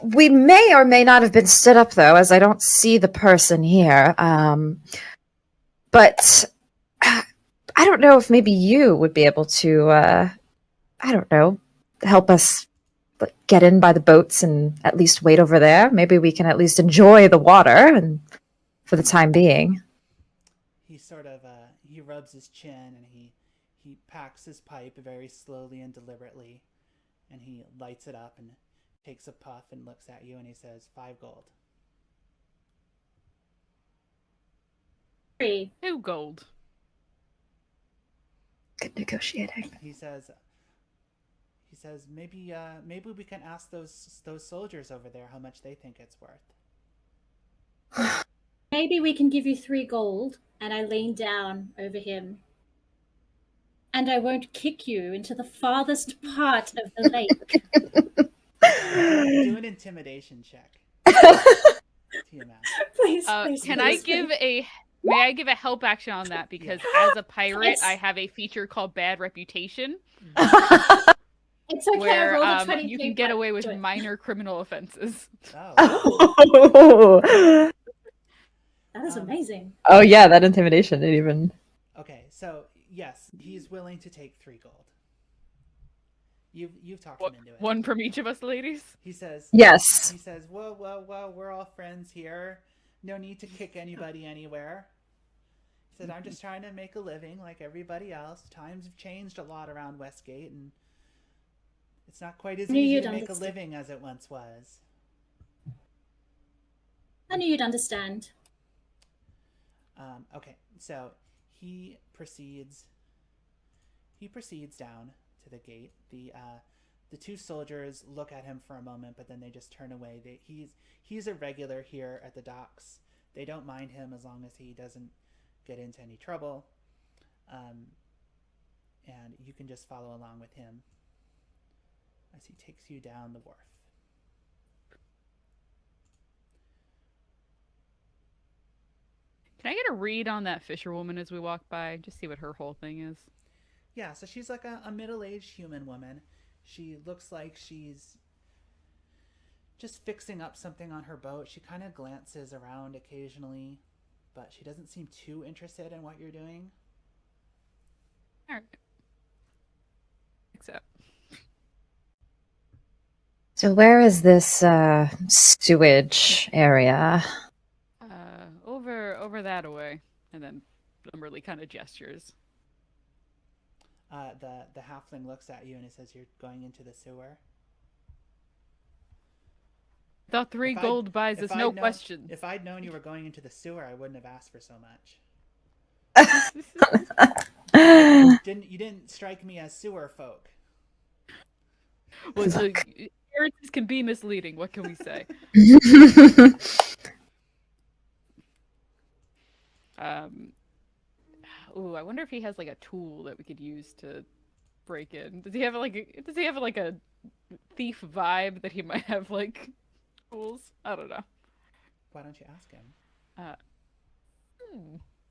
S4: We may or may not have been stood up, though, as I don't see the person here. But I don't know if maybe you would be able to, I don't know, help us get in by the boats and at least wait over there. Maybe we can at least enjoy the water and for the time being.
S1: He sort of he rubs his chin and he packs his pipe very slowly and deliberately, and he lights it up and takes a puff and looks at you and he says, 5 gold.
S2: 3.
S3: 2 gold.
S4: Good negotiating.
S1: He says maybe we can ask those soldiers over there how much they think it's worth.
S2: Maybe we can give you 3 gold, and I lean down over him. And I won't kick you into the farthest part of the lake.
S1: Do an intimidation check. Tiamat.
S2: Please,
S3: Can I give a... May I give a help action on that? Because as a pirate,
S2: Yes.
S3: I have a feature called Bad Reputation,
S2: It's okay, I
S3: where
S2: rolled a 20.
S3: you can get away with minor criminal offenses.
S1: Oh.
S2: That is amazing.
S4: Oh yeah, that intimidation didn't even.
S1: Okay, so yes, he's willing to take 3 gold. You've talked him into it.
S3: One from each of us, ladies?
S1: He says,
S4: Yes.
S1: He says, well, we're all friends here. No need to kick anybody anywhere. He said, I'm just trying to make a living like everybody else. Times have changed a lot around Westgate, and it's not quite as easy to make a living as it once was.
S2: I knew you'd understand.
S1: Okay, so he proceeds down to the gate. The 2 soldiers look at him for a moment, but then they just turn away. He's a regular here at the docks. They don't mind him as long as he doesn't get into any trouble. And you can just follow along with him as he takes you down the wharf.
S3: Can I get a read on that fisherwoman as we walk by? Just see what her whole thing is.
S1: Yeah, so she's like a middle-aged human woman. She looks like she's just fixing up something on her boat. She kind of glances around occasionally, but she doesn't seem too interested in what you're doing.
S3: All right. Except.
S4: So where is this sewage area?
S3: Over that away, and then Umberlee kind of gestures.
S1: The halfling looks at you and he says, "You're going into the sewer."
S3: I thought 3 gold buys us no questions.
S1: If I'd known you were going into the sewer, I wouldn't have asked for so much. You didn't strike me as sewer folk.
S3: Well, appearances can be misleading. What can we say? I wonder if he has like a tool that we could use to break in. Does he have like a thief vibe that he might have like tools? I don't know.
S1: Why don't you ask him?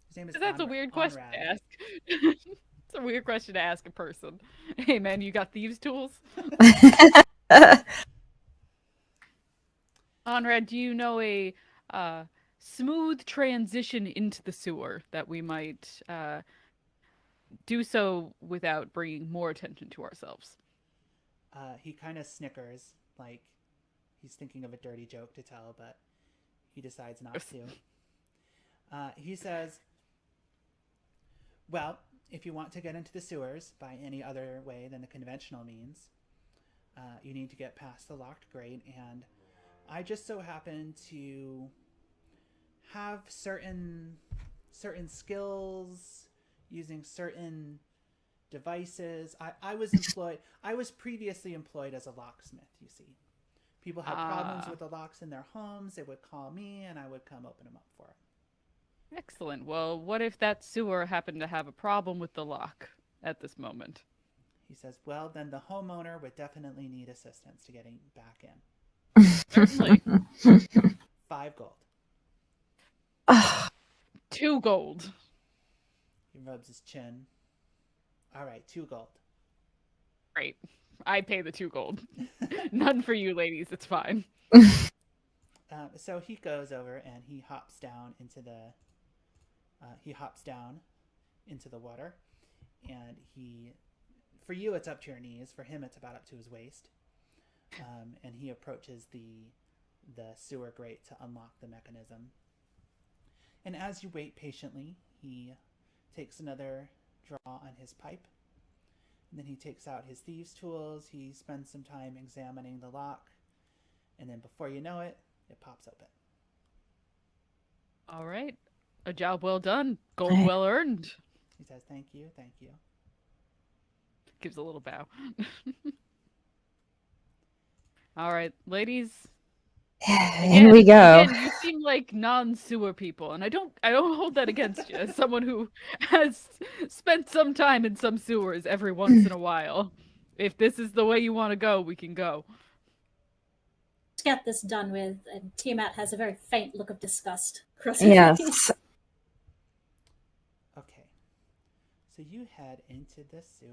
S1: His name is
S3: That's a weird question to ask. It's a weird question to ask a person. Hey man, you got thieves' tools? Onrad, do you know a smooth transition into the sewer that we might do so without bringing more attention to ourselves?
S1: He kind of snickers, like he's thinking of a dirty joke to tell, but he decides not to. He says, well, if you want to get into the sewers by any other way than the conventional means, you need to get past the locked grate, and I just so happen to have certain skills using certain devices. I was previously employed as a locksmith, you see. People had problems with the locks in their homes, they would call me and I would come open them up for them.
S3: Excellent. Well, what if that sewer happened to have a problem with the lock at this moment?
S1: He says, well, then the homeowner would definitely need assistance to getting back in.
S3: Certainly.
S1: 5 gold.
S4: Ah,
S3: 2 gold.
S1: He rubs his chin. All right, 2 gold.
S3: Great. I pay the 2 gold. None for you ladies, it's fine.
S1: So he goes over and he hops down into the water, and for you it's up to your knees. For him it's about up to his waist. And he approaches the sewer grate to unlock the mechanism. And as you wait patiently, he takes another draw on his pipe. And then he takes out his thieves' tools. He spends some time examining the lock. And then before you know it, it pops open.
S3: All right. A job well done. Gold well earned.
S1: He says, thank you, thank you.
S3: Gives a little bow. All right, ladies.
S4: in we go.
S3: Again, you seem like non-sewer people, and I don't hold that against you as someone who has spent some time in some sewers every once in a while. If this is the way you want to go, we can go.
S2: Let's get this done with. And Tiamat has a very faint look of disgust across her
S4: Yes.
S2: face.
S1: Okay. So you head into the sewer.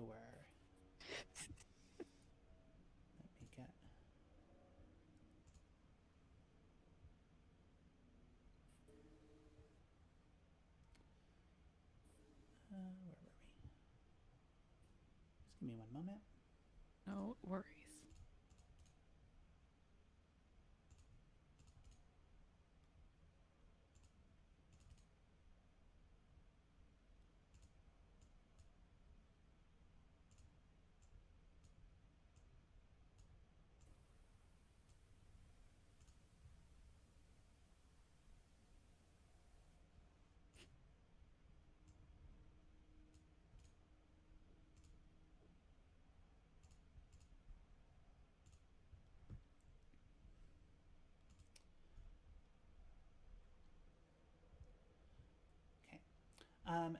S1: Let me get... where were we? Just give me one moment.
S3: No worries.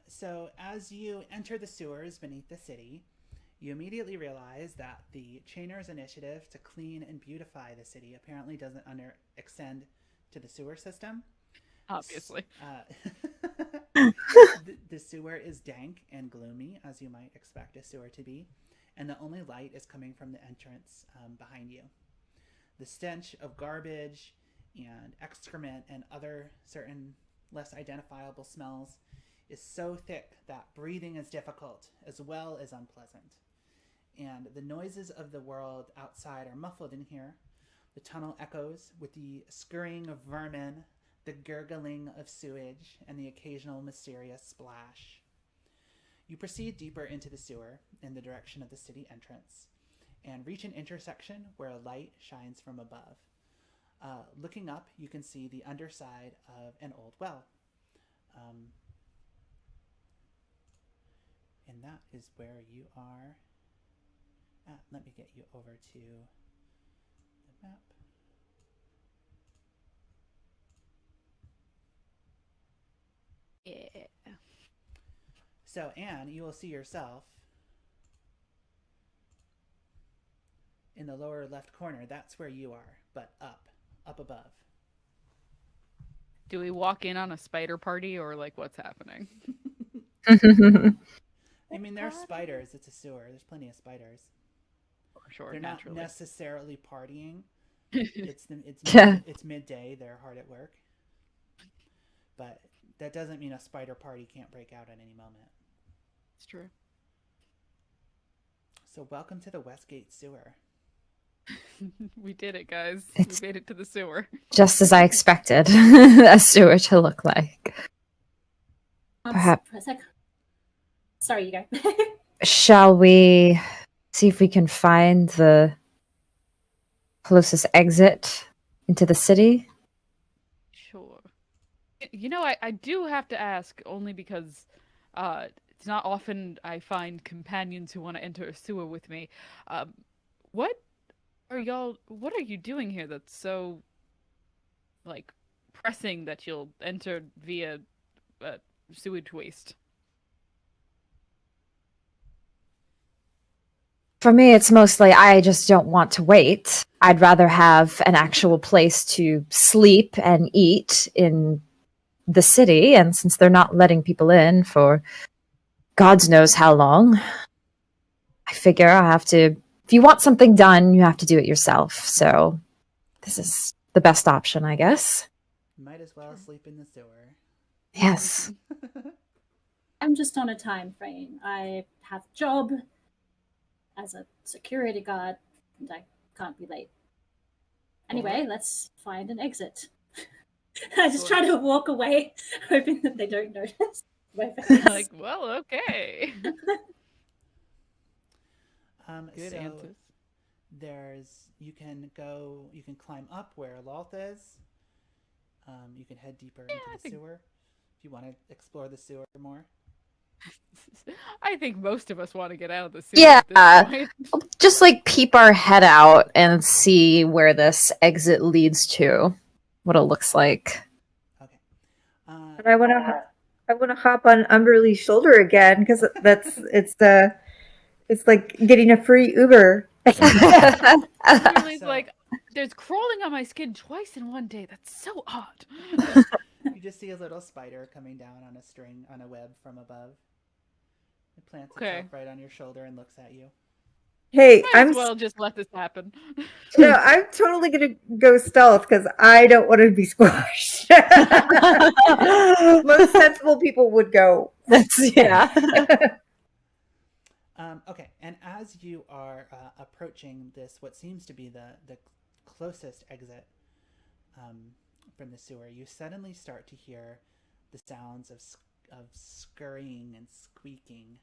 S1: So as you enter the sewers beneath the city, you immediately realize that the Chainer's initiative to clean and beautify the city apparently doesn't extend to the sewer system.
S3: Obviously.
S1: The sewer is dank and gloomy, as you might expect a sewer to be, and the only light is coming from the entrance behind you. The stench of garbage and excrement and other certain less identifiable smells is so thick that breathing is difficult as well as unpleasant. And the noises of the world outside are muffled in here. The tunnel echoes with the scurrying of vermin, the gurgling of sewage, and the occasional mysterious splash. You proceed deeper into the sewer in the direction of the city entrance and reach an intersection where a light shines from above. Looking up, you can see the underside of an old well. And that is where you are at. Let me get you over to the map.
S3: Yeah.
S1: So, Anne, you will see yourself in the lower left corner. That's where you are, but up above.
S3: Do we walk in on a spider party, or like what's happening?
S1: I mean, there's spiders. It's a sewer. There's plenty of spiders.
S3: Sure,
S1: They're
S3: naturally.
S1: not necessarily partying.
S4: Yeah.
S1: It's midday. They're hard at work. But that doesn't mean a spider party can't break out at any moment.
S3: It's true.
S1: So welcome to the Westgate sewer.
S3: We did it, guys.
S4: It's-
S3: We made it to the sewer.
S4: Just as I expected a sewer to look like. Perhaps.
S2: Sorry, you go.
S4: Shall we see if we can find the closest exit into the city?
S3: Sure. You know, I do have to ask, only because it's not often I find companions who want to enter a sewer with me. What are you doing here that's so, like, pressing that you'll enter via sewage waste.
S4: For me, it's mostly I just don't want to wait. I'd rather have an actual place to sleep and eat in the city. And since they're not letting people in for God knows how long, I figure I have to. If you want something done, you have to do it yourself. So this is the best option, I guess.
S1: Might as well sleep in the sewer.
S4: Yes.
S2: I'm just on a time frame. I have a job as a security guard, and I can't be late. Anyway, let's find an exit. I just try to walk away, hoping that they don't notice my face.
S3: Like, well, okay. Good
S1: So
S3: answers.
S1: you can climb up where Lolth is. You can head deeper into the sewer if you want to explore the sewer more.
S3: I think most of us want to get out of the sewer
S4: Yeah.
S3: at this point.
S4: Just like peep our head out and see where this exit leads to, what it looks like.
S1: Okay.
S5: But I want to hop on Umberlee's shoulder again because it's like getting a free Uber.
S3: Umberlee's
S1: So-
S3: like, there's crawling on my skin twice in one day. That's so odd.
S1: You just see a little spider coming down on a string on a web from above. It plants
S3: Okay.
S1: itself right on your shoulder and looks at you.
S5: Hey,
S3: Might as well just let this happen.
S5: no, I'm totally gonna go stealth because I don't want to be squashed. Most sensible people would go.
S4: Yeah.
S1: Okay, and as you are approaching this, what seems to be the closest exit from the sewer, you suddenly start to hear the sounds of scurrying and squeaking.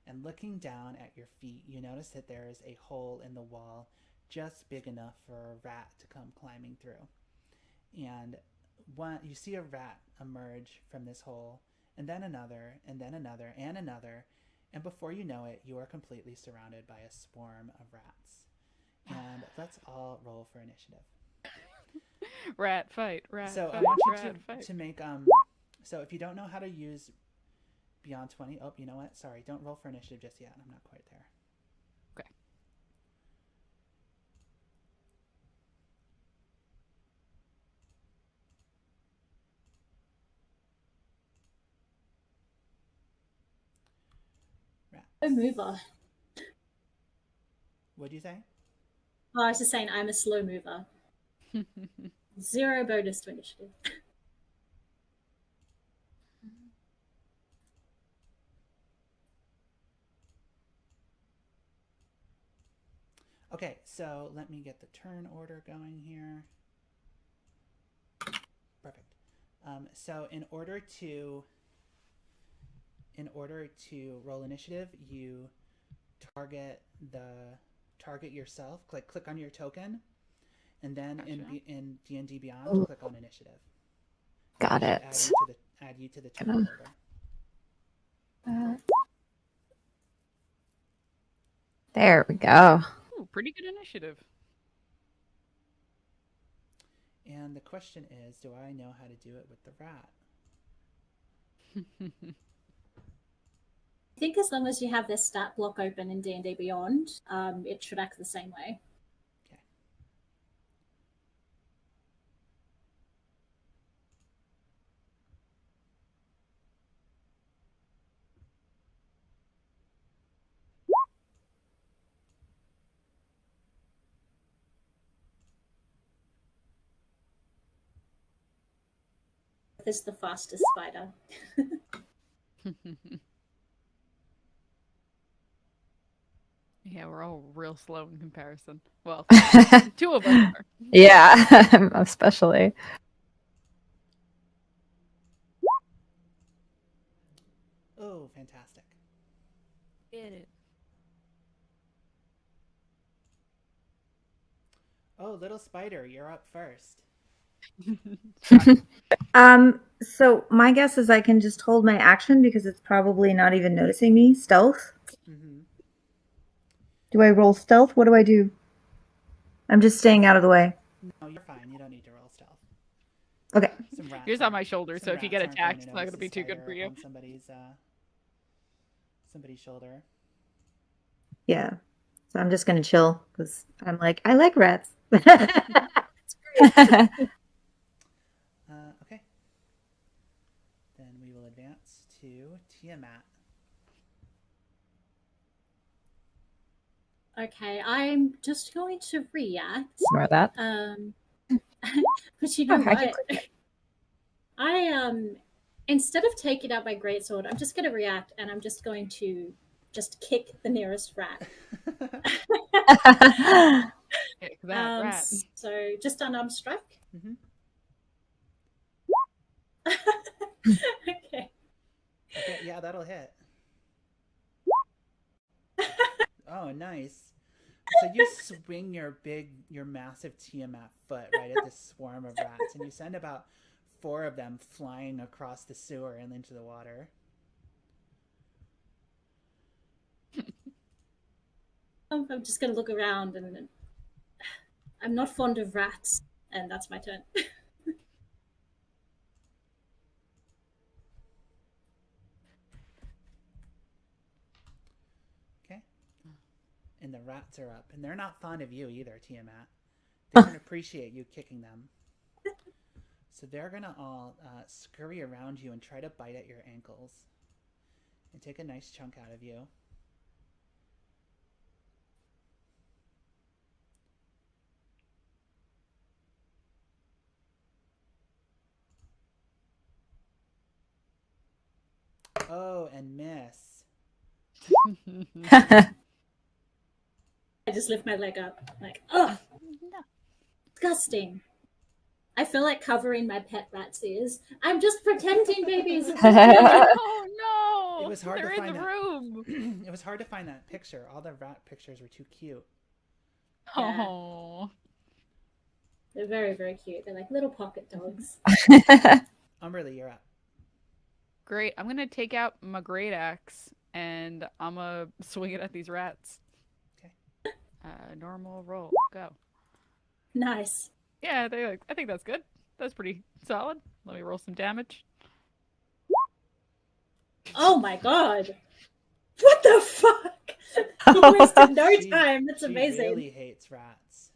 S1: And looking down at your feet, you notice that there is a hole in the wall just big enough for a rat to come climbing through. And you see a rat emerge from this hole, and then another, and then another, and another. And before you know it, you are completely surrounded by a swarm of rats. And let's all roll for initiative.
S3: Rat fight,
S1: So
S3: fight,
S1: I want you
S3: rat fight.
S1: to make so if you don't know how to use Beyond 20, oh, you know what? Sorry, don't roll for initiative just yet. I'm not quite there.
S3: Okay.
S1: Rats.
S2: A mover.
S1: What'd you say?
S2: Oh, I was just saying I'm a slow mover. 0 bonus to initiative.
S1: Okay, so let me get the turn order going here. Perfect. So in order to roll initiative, you target yourself. Click on your token, and then in D&D Beyond, click on initiative.
S4: Got
S1: It
S4: it.
S1: should add you to the turn order.
S4: There we go.
S3: Ooh, pretty good initiative.
S1: And the question is, do I know how to do it with the rat?
S2: I think as long as you have this stat block open in D&D Beyond, it should act the same way.
S1: Okay.
S2: This is the fastest spider.
S3: Yeah, we're all real slow in comparison. Well, 2 of us are.
S4: Yeah, especially.
S1: Oh, fantastic.
S3: Get it.
S1: Oh, little spider, you're up first.
S5: So my guess is I can just hold my action because it's probably not even noticing me. Stealth.
S1: Mm-hmm.
S5: Do I roll stealth? What do I do? I'm just staying out of the way.
S1: No, you're fine. You don't need to roll stealth.
S5: Okay.
S1: So Some rats
S3: Yours on my shoulder,
S1: some
S3: so if you get
S1: rats aren't going
S3: attacked, it's not
S1: notice
S3: gonna
S1: a
S3: be too good
S1: spider
S3: for you.
S1: on somebody's shoulder.
S5: Yeah. So I'm just gonna chill because I'm like, I like rats.
S1: Okay. Then we will advance to Tiamat.
S2: Okay, I'm just going to react.
S4: Ignore that.
S2: But you know
S4: Oh, I can
S2: what? I instead of taking out my greatsword, I'm just going to react, and I'm just going to just kick the nearest rat.
S3: Kick that rat.
S2: So just unarmed strike.
S1: Mm-hmm.
S2: Okay.
S1: Okay, yeah, that'll hit. Oh, nice. So you swing your massive Tiamat foot right at this swarm of rats, and you send about 4 of them flying across the sewer and into the water.
S2: I'm just going to look around, and I'm not fond of rats, and that's my turn.
S1: Okay. And the rats are up, and they're not fond of you either, Tiamat. They don't appreciate you kicking them. So they're gonna all scurry around you and try to bite at your ankles and take a nice chunk out of you. Oh, and miss.
S2: I just lift my leg up, like, oh, disgusting. I feel like covering my pet rat's ears. I'm just pretending, babies.
S3: Oh no!
S1: It was hard
S3: They're
S1: to find
S3: in the
S1: that.
S3: room.
S1: It was hard to find that picture. All the rat pictures were too cute.
S2: Yeah.
S3: Oh.
S2: They're very, very cute. They're like little pocket dogs.
S1: Umberlee, you're up.
S3: Great. I'm gonna take out my great axe and I'm gonna swing it at these rats.
S1: Okay.
S3: Normal roll. Go.
S2: Nice.
S3: Yeah, I think that's good. That's pretty solid. Let me roll some damage.
S2: Oh my god. What the fuck? You wasted no time. That's amazing.
S1: She really hates rats.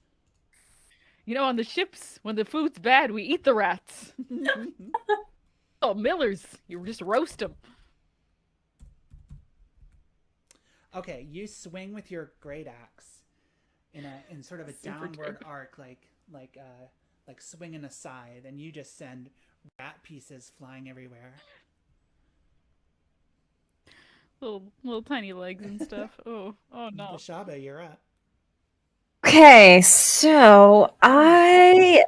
S3: You know, on the ships, when the food's bad, we eat the rats. Oh, Millers, you just roast them.
S1: Okay, you swing with your great axe in sort of a
S3: Super
S1: downward
S3: dope.
S1: arc, like swinging a scythe, and you just send rat pieces flying everywhere.
S3: Little tiny legs and stuff. Oh no.
S1: Beshaba, you're up.
S4: Okay, so I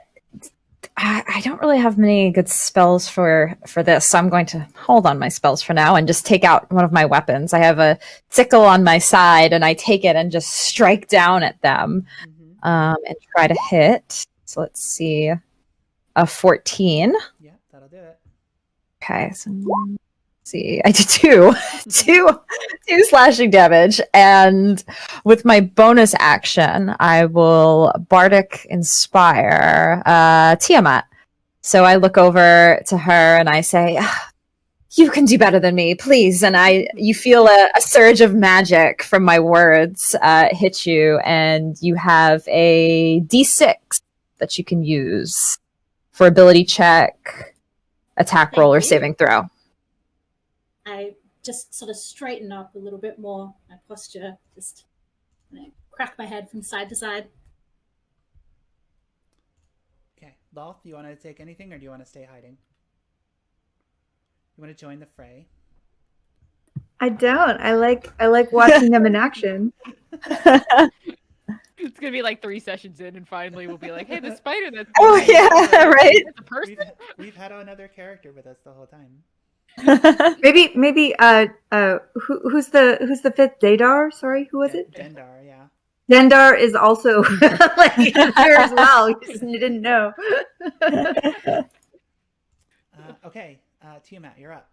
S4: don't really have many good spells for this, so I'm going to hold on my spells for now and just take out one of my weapons. I have a sickle on my side, and I take it and just strike down at them and try to hit. So let's see, a 14.
S1: Yeah, that'll do it.
S4: Okay, so let's see, I did two slashing damage, and with my bonus action, I will Bardic Inspire Tiamat. So I look over to her and I say, "You can do better than me, please." And you feel a surge of magic from my words hit you, and you have a D6 that you can use for ability check, attack roll, or saving throw.
S2: I just sort of straighten up a little bit more. My posture, just crack my head from side to side.
S1: Okay, Lolth, you want to take anything, or do you want to stay hiding? You want to join the fray?
S5: I don't. I like watching them in action.
S3: It's gonna be like 3 sessions in, and finally we'll be like, "Hey, the spider that's
S4: Oh yeah, right.
S3: the person."
S1: We've had another character with us the whole time.
S5: Maybe who's the fifth Dendar? Sorry, who was it?
S1: Dendar, yeah.
S5: Dendar is also like here as well. You didn't know.
S1: Okay, Tiamat, you're up.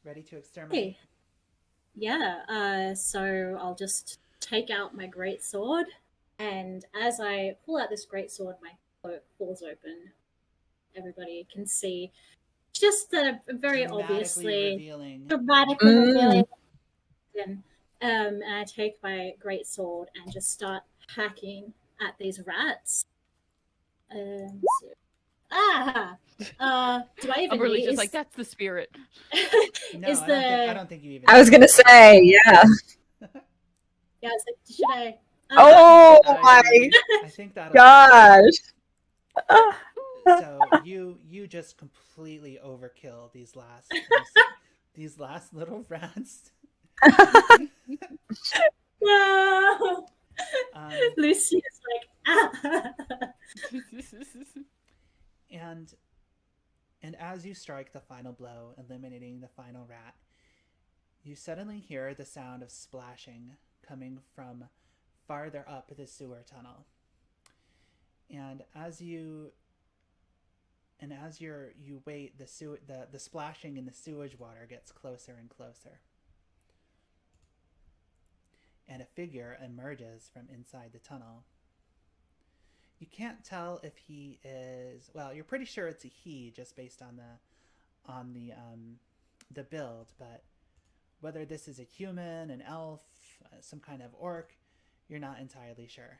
S1: Ready to exterminate?
S2: Hey. Yeah, so I'll just take out my great sword, and as I pull out this great sword, my cloak falls open. everybody can see. Just a very
S1: Dramatically
S2: obviously
S1: revealing.
S2: dramatically revealing. And I take my great sword and just start hacking at these rats. Do I even
S3: Umberlee's
S2: need?
S3: just like, that's the spirit.
S1: No,
S2: Is
S1: I don't think you even.
S4: I was gonna say, yeah.
S2: Yeah, it's like, should I?
S4: Oh
S3: I
S4: my
S1: I think that'll.
S4: gosh.
S1: So you just completely overkill these last little rats.
S2: No. Lucy is like,
S1: and as you strike the final blow, eliminating the final rat, you suddenly hear the sound of splashing coming from farther up the sewer tunnel. And as you wait, the splashing in the sewage water gets closer and closer. And a figure emerges from inside the tunnel. You can't tell if he is, well, you're pretty sure it's a he just based on the build, but whether this is a human, an elf, some kind of orc, you're not entirely sure.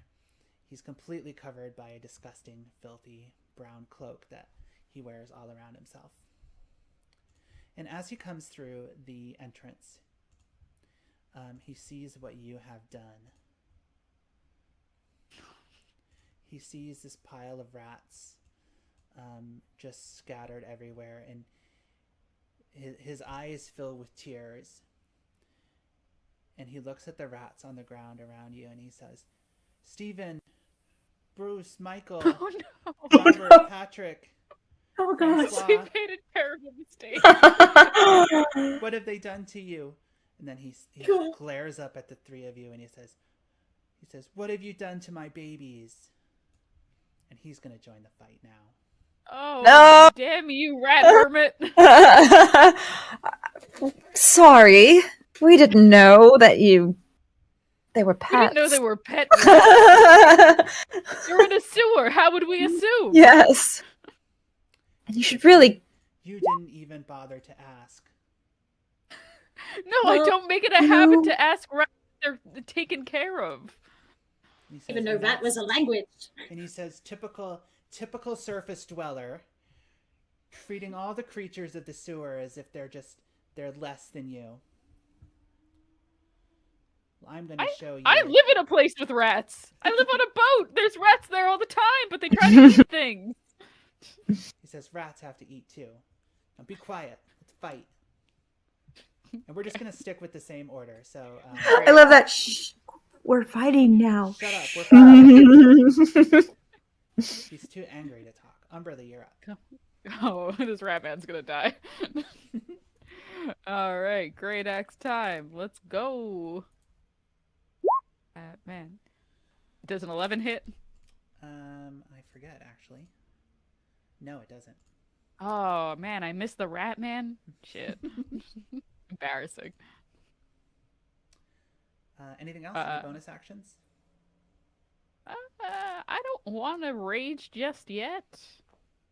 S1: He's completely covered by a disgusting, filthy brown cloak that he wears all around himself. And as he comes through the entrance, he sees what you have done. He sees this pile of rats just scattered everywhere, and his eyes fill with tears. And he looks at the rats on the ground around you, and he says, "Stephen, Bruce, Michael,
S3: Oh no.
S1: Robert, Patrick,
S2: oh god.
S3: We made a terrible mistake.
S1: what have they done to you?" And then he glares up at the three of you, and he says, "What have you done to my babies?" And he's going to join the fight now.
S3: Oh,
S4: No.
S3: damn you, rat hermit.
S4: Sorry. We didn't know that they were
S3: We
S4: pets.
S3: didn't know they were pet rats. You're in a sewer. How would we assume?
S4: Yes. And you should really...
S1: You didn't even bother to ask.
S3: No, I don't make it a habit to ask rats if they're taken care of.
S1: He says,
S2: Even though rat was a language.
S1: And he says, typical surface dweller, treating all the creatures of the sewer as if they're less than you. Well, I'm going to show you.
S3: I live in a place with rats. I live on a boat. There's rats there all the time, but they try to eat things.
S1: He says, rats have to eat too. Now be quiet. Let's fight. And we're just going to stick with the same order. So
S5: I love that. Shh, we're fighting now.
S1: Shut up. We're fighting. He's too angry to talk. Umberlee, you're up.
S3: Oh, this rat man's gonna die. All right, great axe time. Let's go. Man, does an 11 hit?
S1: I forget actually. No, it doesn't.
S3: Oh man, I missed the rat man. Shit, embarrassing.
S1: Anything else? Any bonus actions?
S3: I don't want to rage just yet.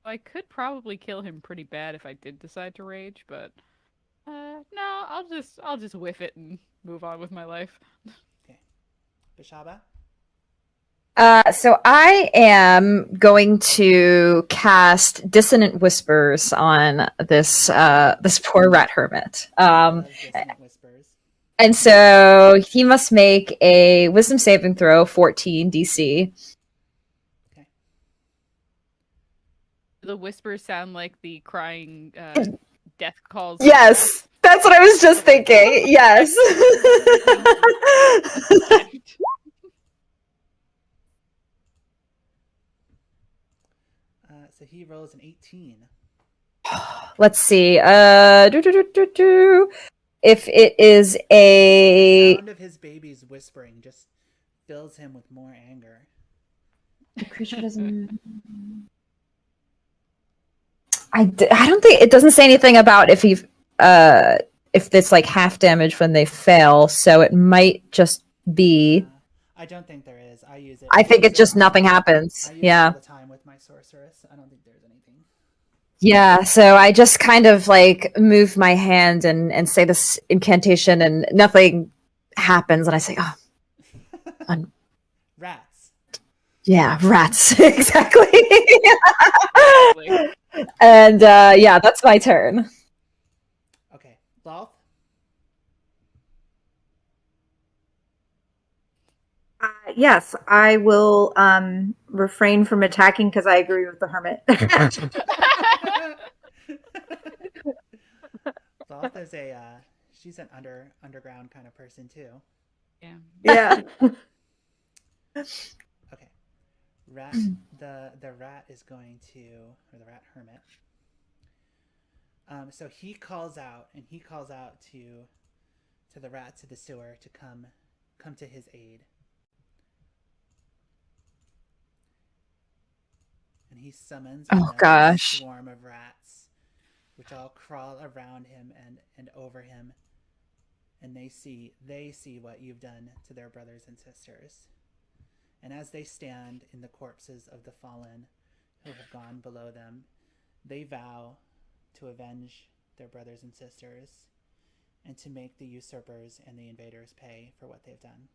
S3: I could probably kill him pretty bad if I did decide to rage, but no, I'll just whiff it and move on with my life.
S1: Okay, Beshaba.
S4: So I am going to cast Dissonant Whispers on this poor rat hermit.
S1: Dissonant Whispers.
S4: And so he must make a Wisdom saving throw, 14 DC.
S1: Okay.
S3: The whispers sound like the crying death calls.
S4: Yes, that's what I was just thinking. Yes.
S1: So he rolls an 18.
S4: Let's see. If it is
S1: The
S4: a
S1: sound of his baby's whispering just fills him with more anger.
S4: the creature doesn't. I don't think it doesn't say anything about if it's like half damage when they fail, so it might just be.
S1: I don't think there is. I use it.
S4: I think it's just nothing happens.
S1: I use it
S4: Yeah.
S1: all the time with my sorceress. I don't think there's anything.
S4: Yeah, so I just kind of like move my hand and say this incantation, and nothing happens. And I say, "Oh,
S1: Rats.
S4: yeah, rats, exactly."
S3: Like,
S4: And yeah, that's my turn.
S1: Okay. Lolth?
S5: Yes, I will refrain from attacking because I agree with the hermit.
S1: Lolth is she's an underground kind of person too.
S3: yeah.
S5: Yeah.
S1: Okay. Rat the rat is going to, or the rat hermit. So he calls out to the rats of the sewer to come to his aid. And he summons
S4: Oh
S1: another
S4: gosh.
S1: swarm of rats, which all crawl around him and over him, and they see what you've done to their brothers and sisters. And as they stand in the corpses of the fallen who have gone below them, they vow to avenge their brothers and sisters and to make the usurpers and the invaders pay for what they've done.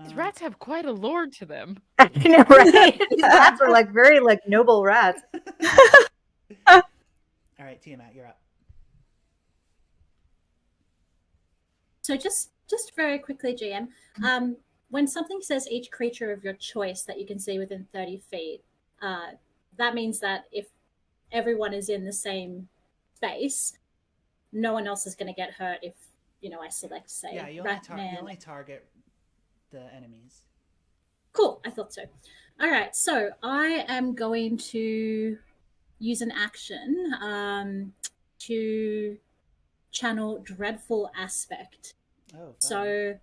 S3: These rats have quite a lore to them.
S5: I know, right? These rats are like very like noble rats.
S1: All right, Tiamat, you're up.
S2: So just very quickly, GM, when something says each creature of your choice that you can see within 30 feet, that means that if everyone is in the same space, no one else is going to get hurt if, I select, say,
S1: Yeah, you only target the enemies.
S2: Cool, I thought so. All right, so I am going to use an action to channel Dreadful Aspect.
S1: Oh, fun.
S2: So,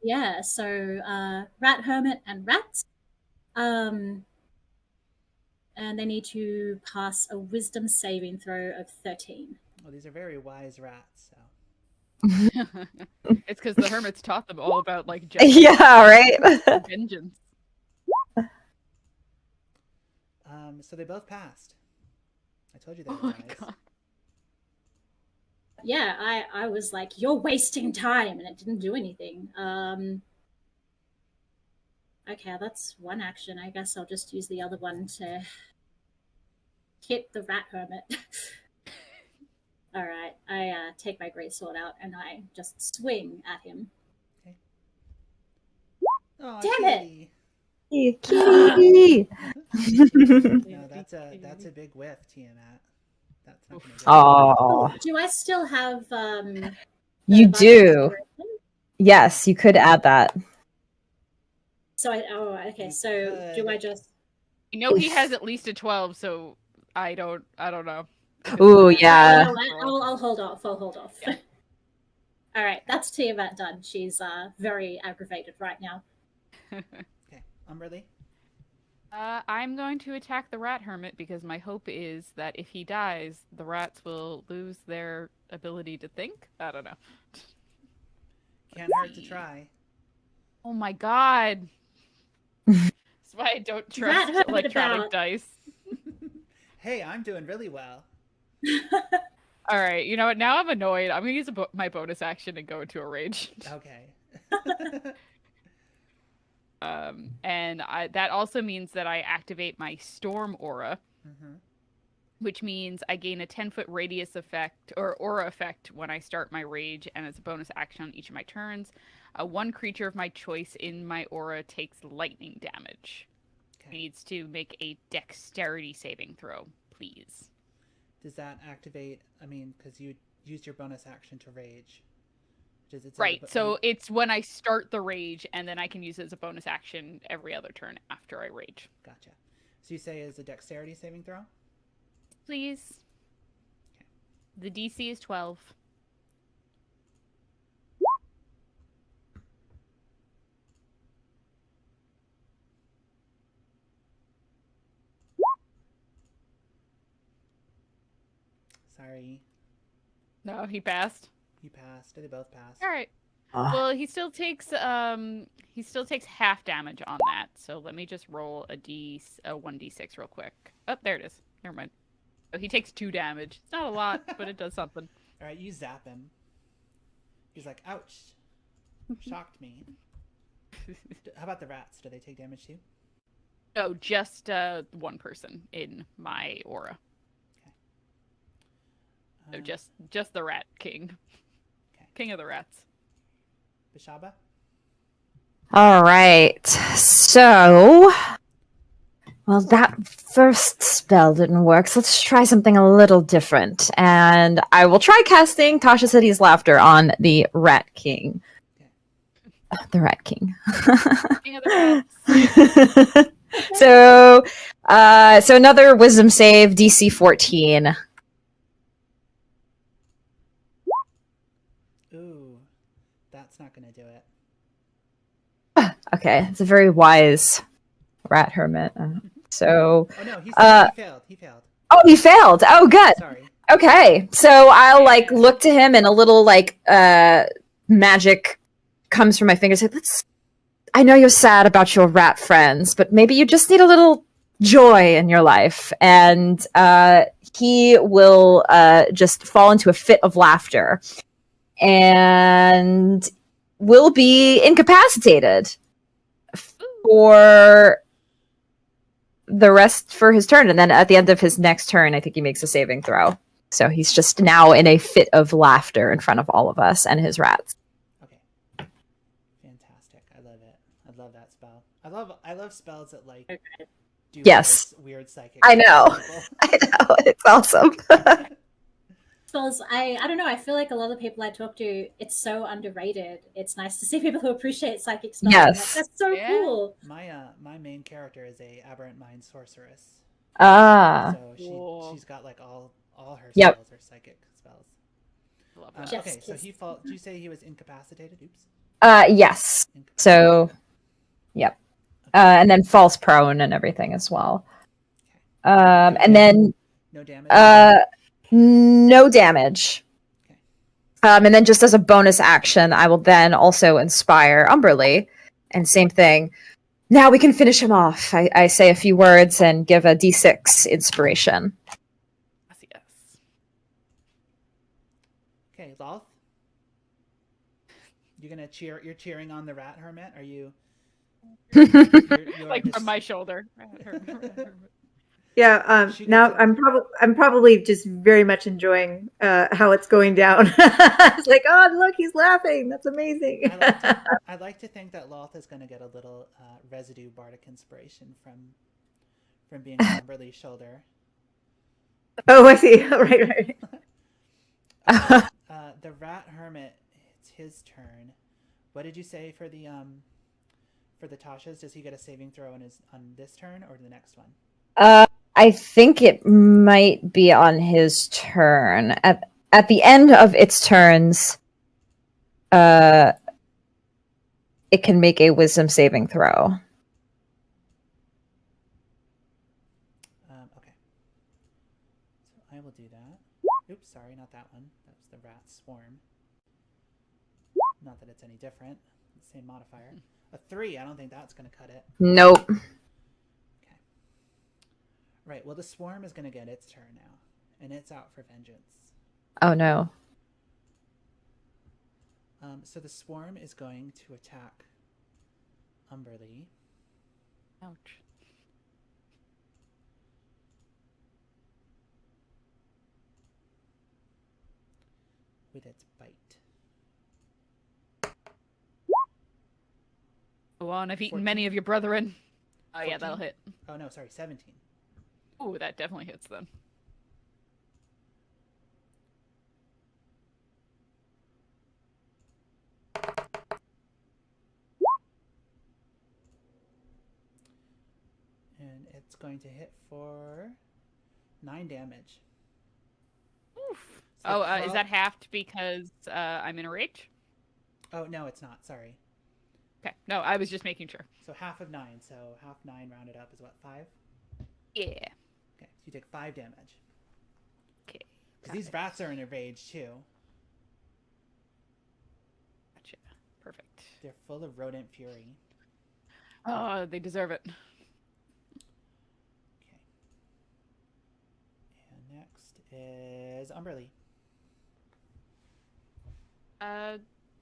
S2: yeah, Rat Hermit and Rats. And they need to pass a Wisdom saving throw of 13.
S1: Well, these are very wise rats, so.
S3: It's because the hermits taught them all about like justice
S4: Yeah, right.
S3: and vengeance.
S1: So they both passed. I told you they
S3: Oh
S1: were
S3: my
S1: wise.
S3: god.
S2: Yeah, I was like, you're wasting time, and it didn't do anything. Okay, that's one action. I guess I'll just use the other one to hit the Rat Hermit. All right, I take my greatsword out and I just swing at him.
S1: Okay. Oh,
S2: Damn it!
S1: kitty.
S4: Kitty.
S1: No, that's a big whiff, Tiamat. That's not gonna go.
S4: Oh,
S2: Do I still have
S4: you
S2: the
S4: do.
S2: inspiration?
S4: Yes, you could add that.
S2: So okay.
S1: You
S2: So
S1: could.
S2: do I just?
S3: You know he has at least a 12, so I don't know.
S4: Ooh,
S2: You
S4: yeah.
S2: know what? I'll hold off. I'll hold off.
S3: Yeah.
S2: All right, that's Tiamat done. She's very aggravated right now.
S1: Okay, Umberlee.
S3: I'm going to attack the rat hermit because my hope is that if he dies, the rats will lose their ability to think. I don't know.
S1: Can't hurt to try.
S3: Oh my god. That's why I don't trust
S2: hermit
S3: electronic
S2: about.
S3: dice.
S1: Hey, I'm doing really well.
S3: All right, you know what? Now I'm annoyed. I'm gonna use my bonus action and go into a rage.
S1: Okay.
S3: And that also means that I activate my storm aura, which means I gain a 10-foot radius effect or aura effect when I start my rage, and as a bonus action on each of my turns, one creature of my choice in my aura takes lightning damage.
S1: Okay.
S3: It needs to make a dexterity saving throw, please.
S1: Does that activate? I mean, because you used your bonus action to rage.
S3: Right, so it's when I start the rage, and then I can use it as a bonus action every other turn after I rage.
S1: Gotcha. So you say is a dexterity saving throw?
S3: Please.
S1: Okay.
S3: The DC is 12.
S1: Sorry.
S3: No, he passed.
S1: You passed. They both passed.
S3: All right. Well, he still takes half damage on that. So let me just roll a 1d6 real quick. Oh, there it is. Never mind. Oh, he takes 2 damage. It's not a lot, but it does something.
S1: All right, you zap him. He's like, ouch. Shocked me. How about the rats? Do they take damage too?
S3: Oh, just one person in my aura. So just the rat king.
S1: Okay.
S3: King of the rats.
S1: Beshaba?
S4: All right. So, well, that first spell didn't work, so let's try something a little different. And I will try casting Tasha City's Laughter on the Rat King.
S1: Okay.
S4: The Rat King.
S3: King of the rats.
S4: So another Wisdom save, DC 14.
S1: Ooh, that's not gonna do it.
S4: Okay, it's a very wise rat hermit. So.
S1: Oh no, he failed. He failed.
S4: Oh, he failed. Oh, good.
S1: Sorry.
S4: Okay, so I'll look to him, and a little magic comes from my fingers. Like, I know you're sad about your rat friends, but maybe you just need a little joy in your life. And he will just fall into a fit of laughter and will be incapacitated for his turn. And then at the end of his next turn, I think he makes a saving throw. So he's just now in a fit of laughter in front of all of us and his rats.
S1: Okay. Fantastic. I love it. I love that spell. I love spells that do
S4: Yes.
S1: weird psychic.
S4: I know.
S1: People.
S4: I know. It's awesome.
S2: Spells, I don't know, I feel like a lot of the people I talk to, it's so underrated. It's nice to see people who appreciate psychic spells.
S4: Yes.
S2: That's so cool.
S1: My main character is a aberrant mind sorceress.
S4: Ah.
S1: So she's got all her
S4: Yep.
S1: spells are psychic spells.
S3: Love that.
S1: Okay, so did you say he was incapacitated? Oops.
S4: Yes. So, yep. And then falls prone and everything as well.
S1: Okay.
S4: And then
S1: No damage.
S4: no damage.
S1: Okay.
S4: And then just as a bonus action, I will then also inspire Umberlee, and same thing. Now we can finish him off. I say a few words and give a D6 inspiration.
S3: Yes.
S1: Okay, Lolth. You're gonna cheer. You're cheering on the rat hermit. Are you? You're
S3: From my shoulder.
S5: Yeah. Now I'm probably just very much enjoying how it's going down. It's like, oh, look, he's laughing. That's amazing.
S1: I'd like to think that Lolth is going to get a little residue bardic inspiration from being on Umberlee's shoulder.
S5: Oh, I see. Right.
S1: The rat hermit. It's his turn. What did you say for the Tashas? Does he get a saving throw on this turn or the next one?
S4: I think it might be on his turn. At the end of its turns, it can make a wisdom saving throw.
S1: Okay. So I will do that. Oops, sorry, not that one. That's the rat swarm. Not that it's any different. Same modifier. A 3. I don't think that's going to cut it.
S4: Nope.
S1: Right, well, the swarm is going to get its turn now, and it's out for vengeance.
S4: Oh, no.
S1: So the swarm is going to attack Umberlee.
S3: Ouch.
S1: With its bite.
S3: Go on, I've eaten
S1: 14.
S3: many of your brethren. Oh,
S1: 14?
S3: yeah, that'll hit.
S1: Oh, no, sorry, 17.
S3: Ooh, that definitely hits then.
S1: And it's going to hit for 9 damage.
S3: Oof.
S1: So
S3: Is that halved because I'm in a rage?
S1: Oh, no, it's not. Sorry.
S3: Okay. No, I was just making sure.
S1: So half of 9. So half 9 rounded up is what, 5?
S3: Yeah.
S1: Okay, so you take 5 damage.
S3: Okay.
S1: Because these rats are in a rage, too.
S3: Gotcha.
S1: They're full of rodent fury.
S3: Oh, they deserve it.
S1: Okay. And next is Umberlee.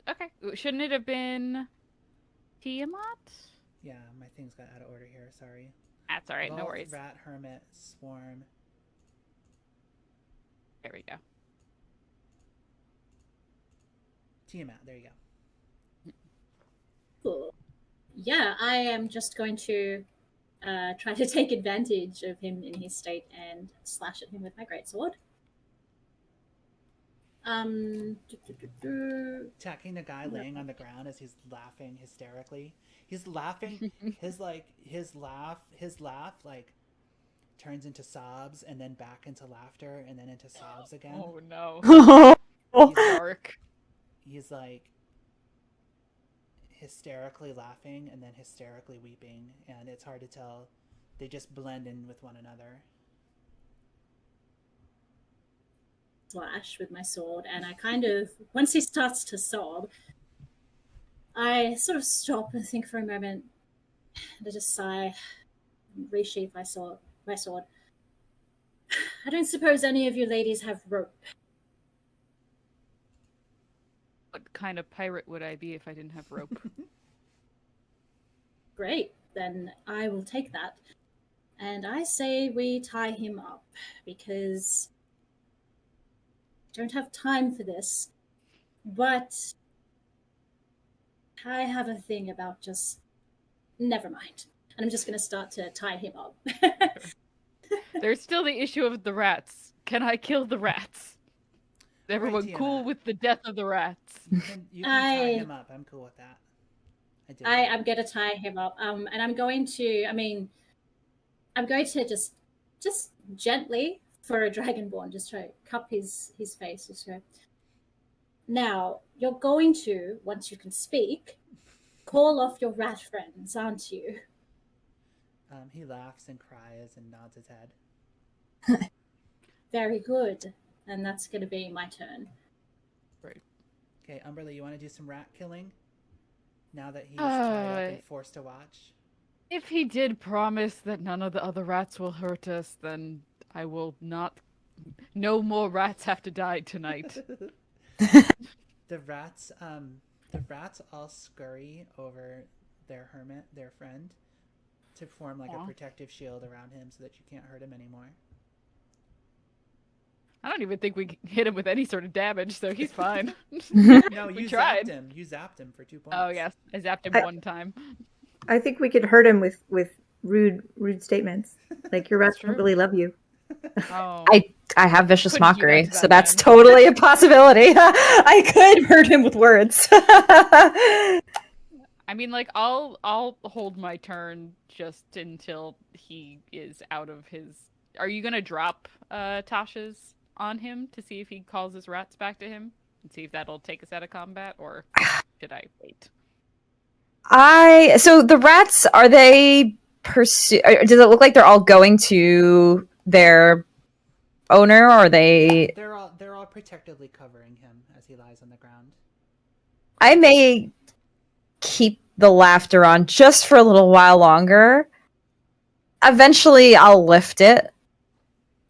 S3: Okay. Shouldn't it have been Tiamat?
S1: Yeah, my things got out of order here. Sorry.
S3: That's all right. No
S1: Lolth,
S3: worries.
S1: Rat, Hermit, Swarm.
S3: There we go.
S1: Tiamat. There you go.
S2: Cool. Yeah, I am just going to try to take advantage of him in his state and slash at him with my greatsword.
S1: Attacking the guy laying on the ground as he's laughing hysterically. He's laughing. his laugh like turns into sobs and then back into laughter and then into sobs again.
S3: Oh no. He's dark.
S1: He's like hysterically laughing and then hysterically weeping, and it's hard to tell. They just blend in with one another.
S2: Slash with my sword, and I kind of, once he starts to sob, I sort of stop and think for a moment, and I just sigh, resheath my sword. I don't suppose any of you ladies have rope.
S3: What kind of pirate would I be if I didn't have rope?
S2: Great, then I will take that. And I say we tie him up, because I don't have time for this. But I have a thing about just... Never mind. And I'm just going to start to tie him up.
S3: There's still the issue of the rats. Can I kill the rats? Is everyone
S1: Tiamat.
S3: cool with the death of the rats?
S1: You can tie him up. I'm cool with that.
S2: I'm going to tie him up. And I'm going to, I'm going to just gently, for a dragonborn, just try to cup his face. Just go. Now, you're going to, once you can speak, call off your rat friends, aren't you?
S1: He laughs and cries and nods his head.
S2: Very good. And that's going to be my turn.
S3: Right.
S1: Okay, Umberlee, you want to do some rat killing? Now that he's tied up and forced to watch?
S3: If he did promise that none of the other rats will hurt us, then I will not... No more rats have to die tonight.
S1: The rats all scurry over their hermit, their friend, to form like a protective shield around him so that you can't hurt him anymore.
S3: I don't even think we hit him with any sort of damage, so he's fine.
S1: No,
S3: We
S1: you
S3: tried.
S1: zapped him. You zapped him for 2 points.
S3: Oh yes, I zapped him one time.
S5: I think we could hurt him with rude statements. Like, your rats
S3: true.
S5: don't really love you.
S3: Oh.
S4: I have vicious
S3: Couldn't keep
S4: mockery,
S3: up to
S4: so
S3: that
S4: that's
S3: then.
S4: totally a possibility. I could hurt him with words.
S3: I mean, like, I'll hold my turn just until he is out of his... Are you gonna drop Tasha's on him to see if he calls his rats back to him? And see if that'll take us out of combat, or should I wait?
S4: So the rats, are they does it look like they're all going to their owner, or are they...
S1: They're all protectively covering him as he lies on the ground.
S4: I may keep the laughter on just for a little while longer. Eventually I'll lift it,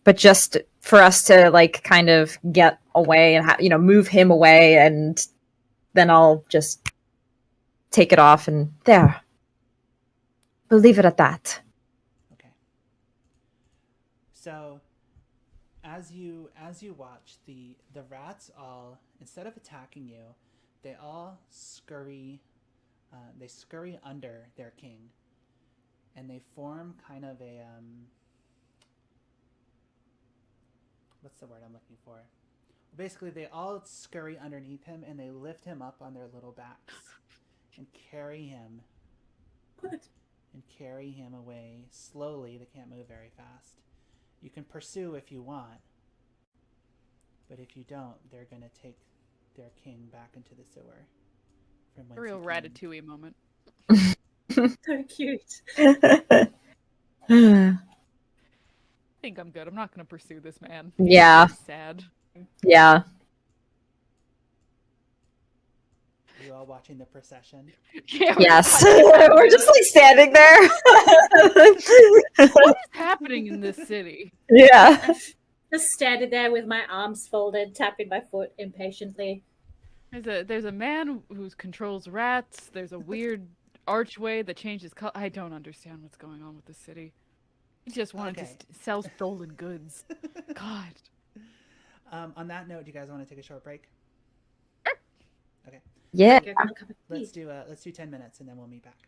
S4: but just for us to like kind of get away and move him away, and then I'll just take it off, and there. We'll leave it at that.
S1: Okay. So, as you watch, the rats all, instead of attacking you, they all scurry. They scurry under their king, and they form kind of a what's the word I'm looking for? Basically, they all scurry underneath him, and they lift him up on their little backs and carry him. And carry him away slowly. They can't move very fast. You can pursue if you want, but if you don't, they're gonna take their king back into the sewer. From
S3: A real
S1: whence he came.
S3: Ratatouille moment.
S2: So cute.
S3: I think I'm good. I'm not gonna pursue this man.
S4: Yeah.
S3: He's sad.
S4: Yeah.
S1: You all watching the procession.
S3: Yeah,
S4: Yes.
S3: what
S4: We're just like standing there.
S3: is happening in this city?
S4: Yeah.
S2: Just standing there with my arms folded, tapping my foot impatiently.
S3: There's a man who controls rats. There's a weird archway that changes color. I don't understand what's going on with the city. He just wanted
S1: Okay.
S3: to sell stolen goods. God.
S1: On that note, do you guys want to take a short break? Okay,
S4: Yeah.
S2: Go grab a cup of tea.
S1: let's do 10 minutes and then we'll meet back.